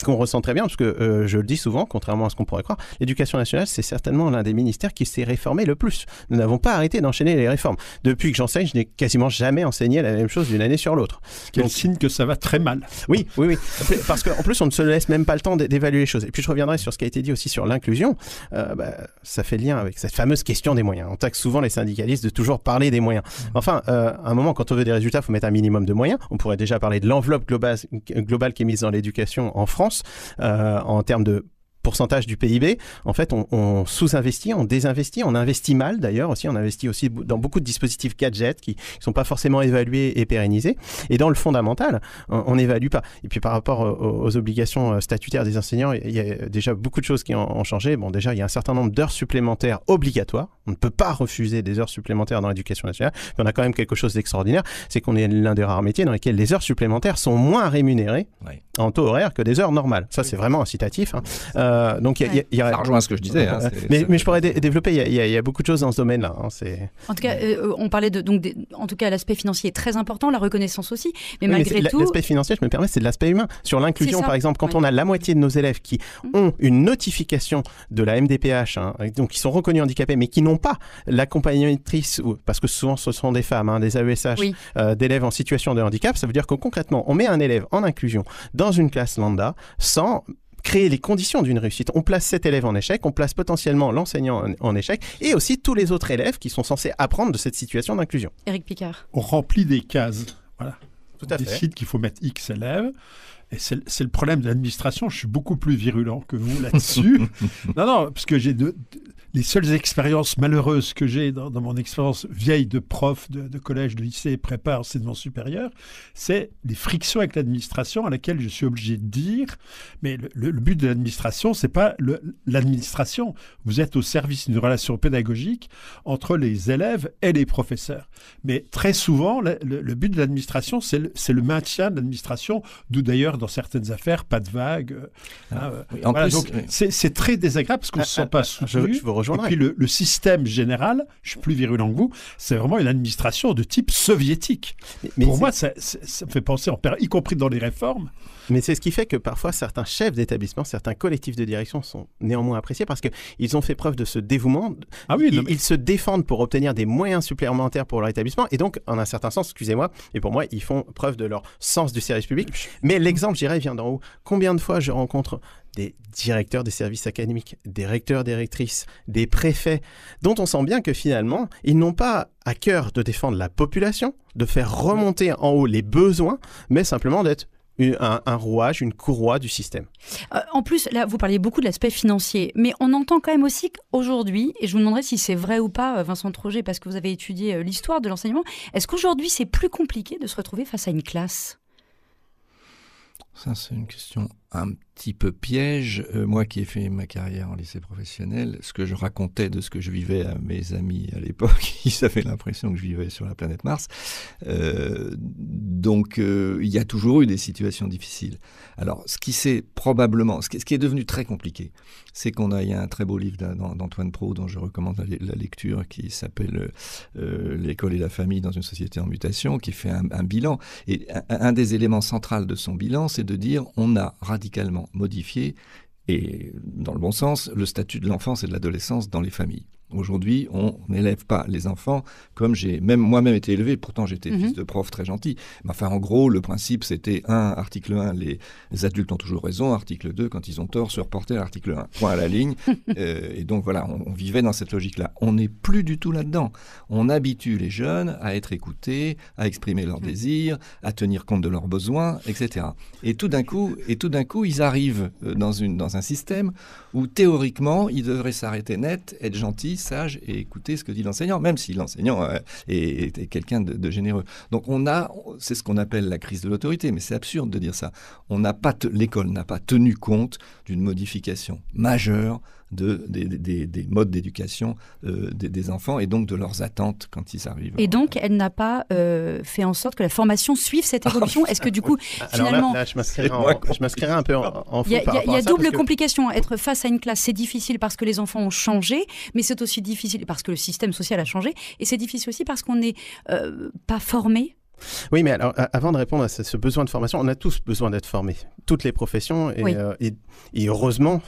qu'on ressent très bien, parce que je le dis souvent, contrairement à ce qu'on pourrait croire, l'éducation nationale, c'est certainement l'un des ministères qui s'est réformé le plus. Nous n'avons pas arrêté d'enchaîner les réformes. Depuis que j'enseigne, je n'ai quasiment jamais enseigné la même chose d'une année sur l'autre. Quel signe que ça va très mal. Oui. Parce qu'en plus, on ne se laisse même pas le temps d'évaluer les choses. Et puis, je reviendrai sur ce qui a été dit aussi sur l'inclusion. Ça fait lien avec cette fameuse question des moyens. On taxe souvent les syndicalistes de toujours parler des moyens. Enfin, à un moment, quand on veut des résultats, il faut mettre un minimum de moyens. On pourrait déjà parler de l'enveloppe globale qui est mise dans l'éducation en France, en termes de pourcentage du PIB. En fait, on sous-investit, on désinvestit, on investit mal d'ailleurs aussi. On investit aussi dans beaucoup de dispositifs gadgets qui ne sont pas forcément évalués et pérennisés. Et dans le fondamental, on n'évalue pas. Et puis par rapport aux obligations statutaires des enseignants, il y a déjà beaucoup de choses qui ont changé. Bon, déjà, il y a un certain nombre d'heures supplémentaires obligatoires. On ne peut pas refuser des heures supplémentaires dans l'éducation nationale. Mais on a quand même quelque chose d'extraordinaire, c'est qu'on est l'un des rares métiers dans lesquels les heures supplémentaires sont moins rémunérées en taux horaire que des heures normales. Ça, c'est vraiment incitatif. Donc, ça rejoint ce que je disais. Mais je pourrais développer, il y a beaucoup de choses dans ce domaine-là. En tout cas, on parlait en tout cas, l'aspect financier est très important, la reconnaissance aussi. Mais malgré tout... L'aspect financier, je me permets, c'est de l'aspect humain. Sur l'inclusion, par exemple, quand on a la moitié de nos élèves qui ont une notification de la MDPH, donc qui sont reconnus handicapés, mais qui n'ont pas l'accompagnatrice, parce que souvent ce sont des femmes, des AESH, d'élèves en situation de handicap, ça veut dire que concrètement, on met un élève en inclusion dans une classe lambda sans créer les conditions d'une réussite. On place cet élève en échec, on place potentiellement l'enseignant en échec, et aussi tous les autres élèves qui sont censés apprendre de cette situation d'inclusion. Éric Picard. On remplit des cases. Voilà. Tout à fait. On décide qu'il faut mettre X élèves. Et c'est le problème de l'administration. Je suis beaucoup plus virulent que vous là-dessus. non, parce que j'ai les seules expériences malheureuses que j'ai dans mon expérience vieille de prof de collège, de lycée, prépa, enseignement supérieur, c'est les frictions avec l'administration à laquelle je suis obligé de dire, mais le but de l'administration, c'est pas l'administration. Vous êtes au service d'une relation pédagogique entre les élèves et les professeurs. Mais très souvent, le but de l'administration, c'est le maintien de l'administration, d'où d'ailleurs, dans certaines affaires, pas de vague. Voilà, plus, donc, c'est très désagréable parce qu'on ne se sent pas soutenu. Je vous rejoindrai. Et puis le système général, je suis plus virulent que vous, c'est vraiment une administration de type soviétique. Mais pour moi, ça me fait penser, y compris dans les réformes. Mais c'est ce qui fait que parfois certains chefs d'établissement, certains collectifs de direction sont néanmoins appréciés parce qu'ils ont fait preuve de ce dévouement. Ah oui, ils se défendent pour obtenir des moyens supplémentaires pour leur établissement et donc, en un certain sens, excusez-moi, et pour moi, ils font preuve de leur sens du service public. Mais l'exemple, je dirais, vient d'en haut. Combien de fois je rencontre des directeurs des services académiques, des recteurs, des rectrices, des préfets, dont on sent bien que finalement, ils n'ont pas à cœur de défendre la population, de faire remonter en haut les besoins, mais simplement d'être un rouage, une courroie du système. En plus, là, vous parliez beaucoup de l'aspect financier, mais on entend quand même aussi qu'aujourd'hui, et je vous demanderai si c'est vrai ou pas, Vincent Troget, parce que vous avez étudié l'histoire de l'enseignement, est-ce qu'aujourd'hui c'est plus compliqué de se retrouver face à une classe ? Ça, c'est une question un petit peu piège. Moi qui ai fait ma carrière en lycée professionnel, ce que je racontais de ce que je vivais à mes amis à l'époque, ils avaient l'impression que je vivais sur la planète Mars. Donc, il y a toujours eu des situations difficiles. Alors, ce qui est devenu très compliqué, c'est il y a un très beau livre d'Antoine Pro dont je recommande la lecture qui s'appelle L'école et la famille dans une société en mutation, qui fait un bilan. Et un des éléments centraux de son bilan, c'est de dire on a radicalement modifié, et dans le bon sens, le statut de l'enfance et de l'adolescence dans les familles. Aujourd'hui, on n'élève pas les enfants comme j'ai moi-même été élevé. Pourtant, j'étais fils de prof très gentil. Mais enfin, en gros, le principe, c'était article 1, les adultes ont toujours raison. Article 2, quand ils ont tort, se reporter à l'article 1. Point à la ligne. Et donc, voilà, on vivait dans cette logique-là. On n'est plus du tout là-dedans. On habitue les jeunes à être écoutés, à exprimer leurs désirs, à tenir compte de leurs besoins, etc. Et tout d'un coup, ils arrivent dans un système où, théoriquement, ils devraient s'arrêter net, être gentils, sage et écouter ce que dit l'enseignant, même si l'enseignant est quelqu'un de généreux. Donc c'est ce qu'on appelle la crise de l'autorité, mais c'est absurde de dire ça. L'école n'a pas tenu compte d'une modification majeure des modes d'éducation des enfants et donc de leurs attentes quand ils arrivent. Et donc, elle n'a pas fait en sorte que la formation suive cette évolution. Est-ce que du coup, finalement... Alors là, je m'inscrirais un peu en faux. Il y a double complication. Être face à une classe, c'est difficile parce que les enfants ont changé, mais c'est aussi difficile parce que le système social a changé, et c'est difficile aussi parce qu'on n'est pas formé. Oui, mais alors, avant de répondre à ce besoin de formation, on a tous besoin d'être formés. Toutes les professions. Et, oui. Et heureusement,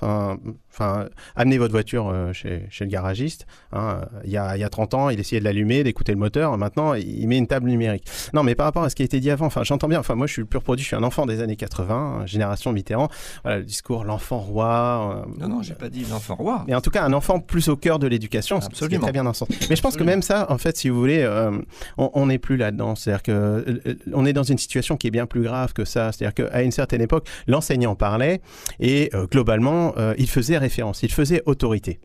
amenez votre voiture chez le garagiste. Il y a 30 ans, il essayait de l'allumer, d'écouter le moteur. Maintenant, il met une table numérique. Non, mais par rapport à ce qui a été dit avant, j'entends bien. Moi, je suis le pur produit. Je suis un enfant des années 80, génération Mitterrand. Voilà, le discours l'enfant roi. Non, j'ai pas dit l'enfant roi. Mais en tout cas, un enfant plus au cœur de l'éducation. Ce qui est très bien dans ce sens. Mais je pense que même ça, en fait, si vous voulez, on n'est plus là-dedans. C'est-à-dire que on est dans une situation qui est bien plus grave que ça. C'est-à-dire qu'à une certaine époque, l'enseignant parlait et globalement, il faisait référence, il faisait autorité.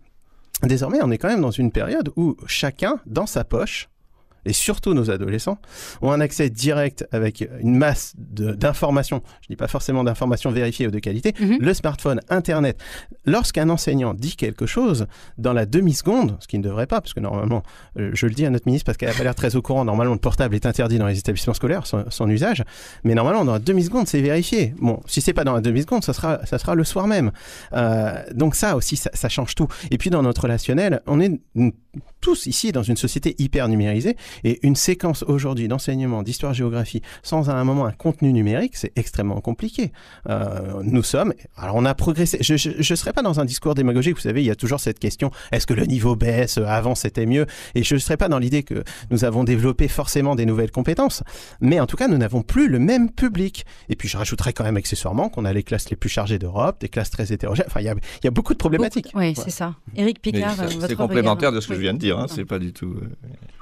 Désormais, on est quand même dans une période où chacun, dans sa poche, et surtout nos adolescents, ont un accès direct avec une masse d'informations, je ne dis pas forcément d'informations vérifiées ou de qualité, le smartphone, Internet. Lorsqu'un enseignant dit quelque chose, dans la demi-seconde, ce qui ne devrait pas, parce que normalement, je le dis à notre ministre parce qu'elle n'a pas l'air très au courant, normalement le portable est interdit dans les établissements scolaires, son usage, mais normalement dans la demi-seconde, c'est vérifié. Bon, si ce n'est pas dans la demi-seconde, ça sera le soir même. Donc ça aussi, ça change tout. Et puis dans notre relationnel, on est une tous ici dans une société hyper numérisée, et une séquence aujourd'hui d'enseignement d'histoire-géographie sans à un moment un contenu numérique, c'est extrêmement compliqué. Alors on a progressé, je ne serai pas dans un discours démagogique, vous savez, il y a toujours cette question, est-ce que le niveau baisse, avant c'était mieux, et je ne serai pas dans l'idée que nous avons développé forcément des nouvelles compétences, mais en tout cas nous n'avons plus le même public. Et puis je rajouterais quand même accessoirement qu'on a les classes les plus chargées d'Europe, des classes très hétérogènes, enfin il y a beaucoup de problématiques. Oui, c'est ça. Éric Picard, c'est complémentaire de ce que je viens de dire, c'est pas du tout...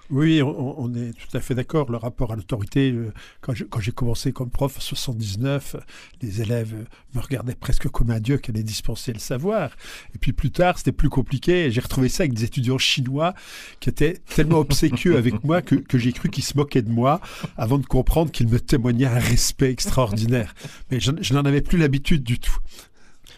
Oui, on est tout à fait d'accord. Le rapport à l'autorité, quand j'ai commencé comme prof en 79, les élèves me regardaient presque comme un dieu qui allait dispenser le savoir. Et puis plus tard, c'était plus compliqué. J'ai retrouvé ça avec des étudiants chinois qui étaient tellement obséquieux avec moi que j'ai cru qu'ils se moquaient de moi avant de comprendre qu'ils me témoignaient un respect extraordinaire. Mais je n'en avais plus l'habitude du tout.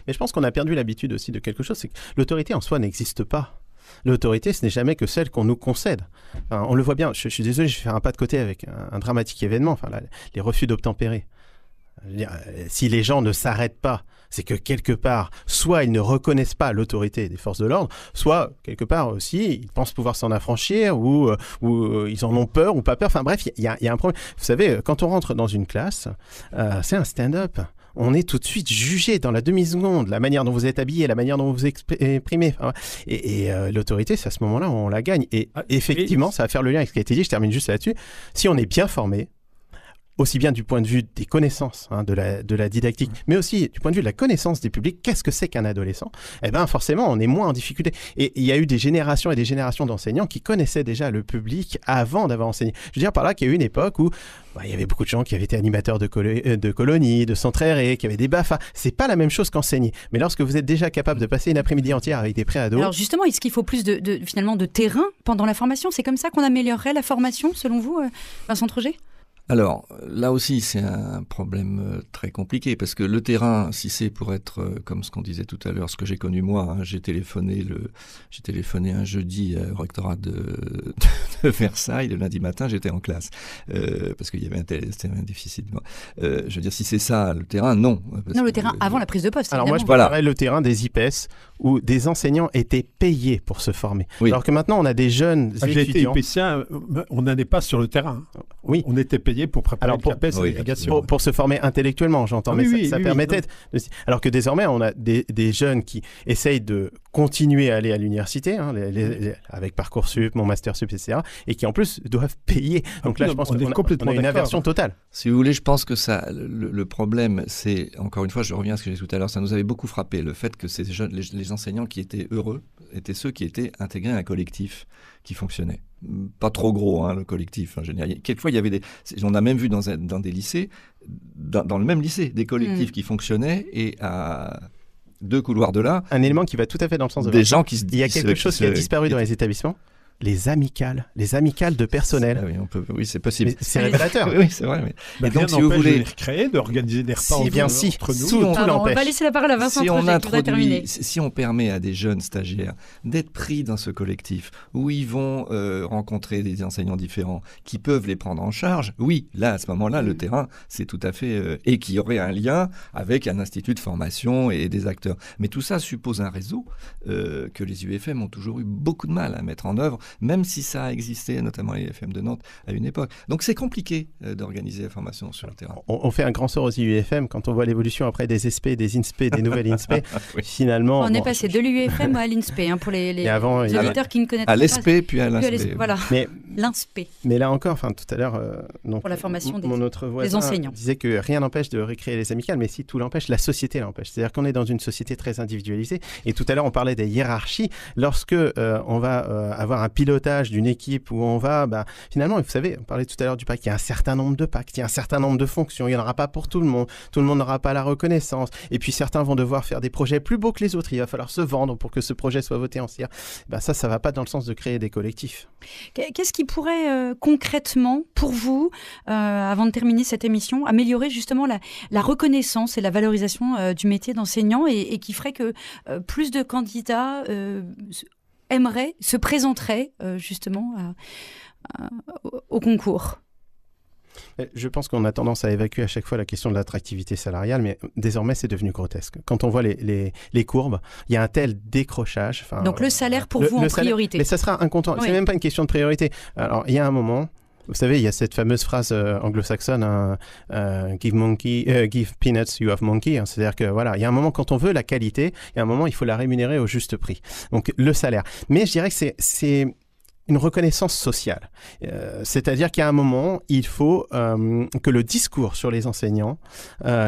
Mais je pense qu'on a perdu l'habitude aussi de quelque chose, c'est que l'autorité en soi n'existe pas. L'autorité, ce n'est jamais que celle qu'on nous concède. Enfin, on le voit bien, je suis désolé, je vais faire un pas de côté avec un dramatique événement, les refus d'obtempérer. Si les gens ne s'arrêtent pas, c'est que quelque part, soit ils ne reconnaissent pas l'autorité des forces de l'ordre, soit quelque part aussi, ils pensent pouvoir s'en affranchir, ou ils en ont peur ou pas peur. Enfin bref, il y a un problème. Vous savez, quand on rentre dans une classe, c'est un stand-up. On est tout de suite jugé dans la demi-seconde, la manière dont vous êtes habillé, la manière dont vous vous exprimez. Et l'autorité, c'est à ce moment-là où on la gagne. Et effectivement, ça va faire le lien avec ce qui a été dit, je termine juste là-dessus. Si on est bien formé, aussi bien du point de vue des connaissances, de la didactique, mais aussi du point de vue de la connaissance des publics, qu'est-ce que c'est qu'un adolescent ? Eh bien, forcément, on est moins en difficulté. Et il y a eu des générations et des générations d'enseignants qui connaissaient déjà le public avant d'avoir enseigné. Je veux dire par là qu'il y a eu une époque où il y avait beaucoup de gens qui avaient été animateurs de colonies, de centres aérés, qui avaient des BAFA. C'est pas la même chose qu'enseigner. Mais lorsque vous êtes déjà capable de passer une après-midi entière avec des préados... Alors justement, est-ce qu'il faut plus finalement de terrain pendant la formation ? C'est comme ça qu'on améliorerait la formation, selon vous, Vincent Troget ? Alors, là aussi, c'est un problème très compliqué, parce que le terrain, si c'est pour être, comme ce qu'on disait tout à l'heure, ce que j'ai connu moi, j'ai téléphoné un jeudi au rectorat de Versailles, le lundi matin, j'étais en classe, parce qu'il y avait c'était un déficit. Je veux dire, si c'est ça, le terrain, non. Non, le terrain avant la prise de poste. Alors moi, je préférerais le terrain des IPES, où des enseignants étaient payés pour se former. Oui. Alors que maintenant, on a des jeunes étudiants... J'ai été IPCien, on n'allait pas sur le terrain. Oui. On était payé pour préparer le CAPES et l'agrégation. Pour se former intellectuellement, j'entends. Mais ça permettait... Alors que désormais, on a des jeunes qui essayent de continuer à aller à l'université, avec Parcoursup, mon Mastersup, etc., et qui en plus doivent payer. Donc là, je pense qu'on a une aversion totale. Si vous voulez, je pense que ça, le problème, c'est, encore une fois, je reviens à ce que j'ai dit tout à l'heure, ça nous avait beaucoup frappé, le fait que ces jeunes, les enseignants qui étaient heureux étaient ceux qui étaient intégrés à un collectif qui fonctionnait. Pas trop gros, le collectif. Quelquefois, il y avait on a même vu dans des lycées, dans le même lycée, des collectifs qui fonctionnaient, et à 2 couloirs de là... Un élément qui va tout à fait dans le sens de... Des gens qui se... Il y a quelque chose qui a disparu dans les établissements. Les amicales de personnel. Oui, c'est possible. C'est révélateur. Oui, c'est vrai. Mais donc, si vous voulez de créer, d'organiser des repas entre nous, on va laisser la parole à Vincent Troget. Si on permet à des jeunes stagiaires d'être pris dans ce collectif où ils vont rencontrer des enseignants différents qui peuvent les prendre en charge, oui, là, à ce moment-là, le terrain, c'est tout à fait... et qu'il y aurait un lien avec un institut de formation et des acteurs. Mais tout ça suppose un réseau que les UFM ont toujours eu beaucoup de mal à mettre en œuvre, même si ça a existé, notamment les UFM de Nantes, à une époque. Donc c'est compliqué d'organiser la formation sur le terrain. On fait un grand sort aux UFM quand on voit l'évolution après des SP, des INSPE, des nouvelles INSPE. Oui. Finalement... On est passé de l'UFM à l'INSPE, pour les auditeurs qui ne connaissent pas. À l'ESP, puis à l'INSPE. Voilà, l'INSPE. Mais là encore, tout à l'heure, pour la formation mon autre voisin enseignants disait que rien n'empêche de recréer les amicales, mais si tout l'empêche, la société l'empêche. C'est-à-dire qu'on est dans une société très individualisée. Et tout à l'heure, on parlait des hiérarchies. Lorsque on va avoir un pilotage d'une équipe où on va, finalement, vous savez, on parlait tout à l'heure du pacte, il y a un certain nombre de pactes, il y a un certain nombre de fonctions, il n'y en aura pas pour tout le monde n'aura pas la reconnaissance, et puis certains vont devoir faire des projets plus beaux que les autres, il va falloir se vendre pour que ce projet soit voté en CIR. Ça ne va pas dans le sens de créer des collectifs. Qu'est-ce qui pourrait concrètement, pour vous, avant de terminer cette émission, améliorer justement la reconnaissance et la valorisation du métier d'enseignant et qui ferait que plus de candidats se présenteraient justement au concours? Je pense qu'on a tendance à évacuer à chaque fois la question de l'attractivité salariale, mais désormais, c'est devenu grotesque. Quand on voit les courbes, il y a un tel décrochage. Donc le salaire pour vous en priorité. Mais ça sera incontournable. Oui. C'est même pas une question de priorité. Alors, il y a un moment... Vous savez, il y a cette fameuse phrase anglo-saxonne, give peanuts, you have monkey. Hein, c'est-à-dire que voilà, il y a un moment quand on veut la qualité, il y a un moment il faut la rémunérer au juste prix. Donc le salaire. Mais je dirais que c'est une reconnaissance sociale. C'est-à-dire qu'à un moment, il faut que le discours sur les enseignants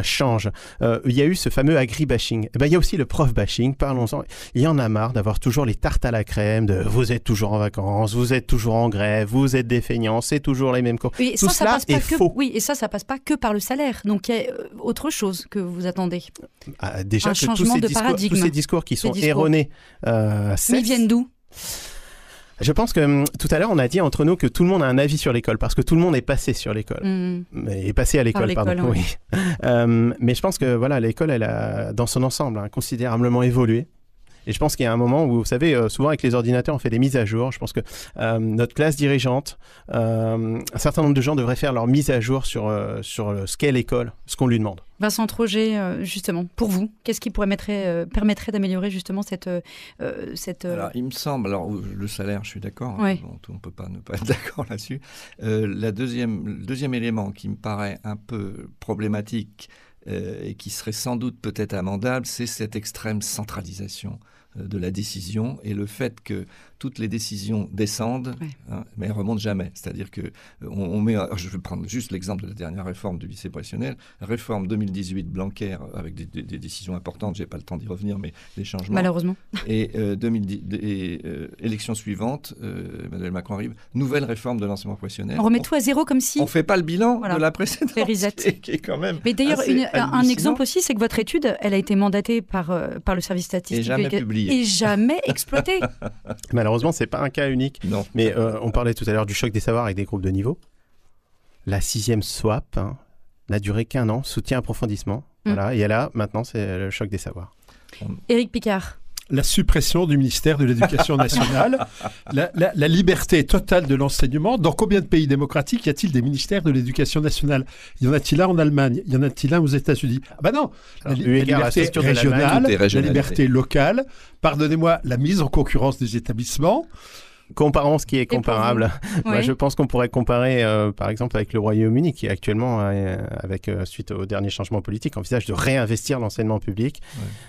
change. Il y a eu ce fameux agribashing. Il y a aussi le prof-bashing, parlons-en. Il y en a marre d'avoir toujours les tartes à la crème, de vous êtes toujours en vacances, vous êtes toujours en grève, vous êtes des feignants, c'est toujours les mêmes cours. Et tout cela est faux. Oui, et ça passe pas que par le salaire. Donc il y a autre chose que vous attendez. Déjà, un changement de paradigme. Tous ces discours qui sont erronés ils viennent d'où ? Je pense que tout à l'heure, on a dit entre nous que tout le monde a un avis sur l'école, parce que tout le monde est passé sur l'école. Est passé à l'école, pardon. Oui. Mais je pense que voilà, l'école, elle a, dans son ensemble, considérablement évolué. Et je pense qu'il y a un moment où, vous savez, souvent avec les ordinateurs, on fait des mises à jour. Je pense que notre classe dirigeante, un certain nombre de gens devraient faire leur mise à jour sur ce qu'est l'école, ce qu'on lui demande. Vincent Troget, justement, pour vous, qu'est-ce qui permettrait d'améliorer justement cette... Alors, il me semble, le salaire, je suis d'accord, ouais. On ne peut pas ne pas être d'accord là-dessus. Le deuxième élément qui me paraît un peu problématique et qui serait sans doute peut-être amendable, c'est cette extrême centralisation de la décision et le fait que toutes les décisions descendent, mais elles ne remontent jamais. C'est-à-dire que je vais prendre juste l'exemple de la dernière réforme du lycée professionnel, réforme 2018 Blanquer avec des décisions importantes, je n'ai pas le temps d'y revenir, mais des changements. Malheureusement. Et élection suivante, Emmanuel Macron arrive, nouvelle réforme de l'enseignement professionnel. On remet tout à zéro comme si... On ne fait pas le bilan de la précédente. Qui est quand même mais d'ailleurs, un exemple aussi, c'est que votre étude, elle a été mandatée par le service statistique. Et jamais publiée. Et jamais exploitée. Malheureusement, ce n'est pas un cas unique. Non. Mais on parlait tout à l'heure du choc des savoirs avec des groupes de niveau. La 6e SWAP n'a duré qu'un an, soutien approfondissement. Voilà, et là, maintenant, c'est le choc des savoirs. Éric Picard. La suppression du ministère de l'Éducation nationale, la liberté totale de l'enseignement. Dans combien de pays démocratiques y a-t-il des ministères de l'Éducation nationale ? Y en a-t-il un en Allemagne ? Y en a-t-il un aux États-Unis ? Non, la liberté régionale, la liberté locale, pardonnez-moi, la mise en concurrence des établissements. Comparons ce qui est comparable. Oui. Je pense qu'on pourrait comparer, par exemple, avec le Royaume-Uni, qui actuellement, suite au dernier changement politique, envisage de réinvestir l'enseignement public.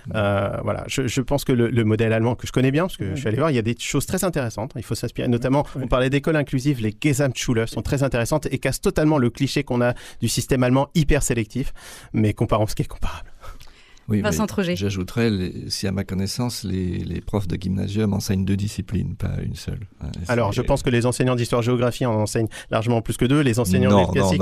Voilà. Je pense que le modèle allemand, que je connais bien, parce que je suis allé voir, il y a des choses très intéressantes. Il faut s'inspirer. Notamment, on parlait d'écoles inclusives, les Gesamtschule sont très intéressantes et cassent totalement le cliché qu'on a du système allemand hyper sélectif. Mais comparons ce qui est comparable. Oui, Vincent Troget. J'ajouterais, si à ma connaissance, les profs de gymnasium enseignent 2 disciplines, pas une seule. Alors, je pense que les enseignants d'histoire-géographie en enseignent largement plus que 2. Les enseignants de classique,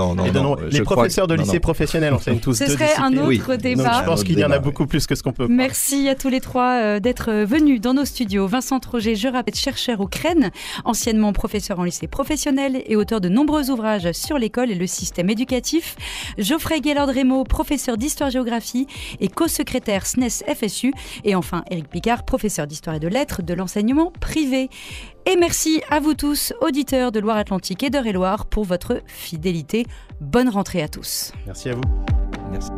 les professeurs de lycée professionnel enseignent tous 2 disciplines. Ce serait un autre débat. Donc, je pense qu'il y en a beaucoup plus que ce qu'on peut croire. Merci à tous les trois d'être venus dans nos studios. Vincent Troget, je rappelle, chercheur au CREN, anciennement professeur en lycée professionnel et auteur de nombreux ouvrages sur l'école et le système éducatif. Geoffrey Gaylord-Rémaux, professeur d'histoire-géographie et co-secrétaire SNES FSU. Et enfin, Éric Picard, professeur d'histoire et de lettres de l'enseignement privé. Et merci à vous tous, auditeurs de Loire-Atlantique et d'Eure-et-Loire, pour votre fidélité. Bonne rentrée à tous. Merci à vous. Merci.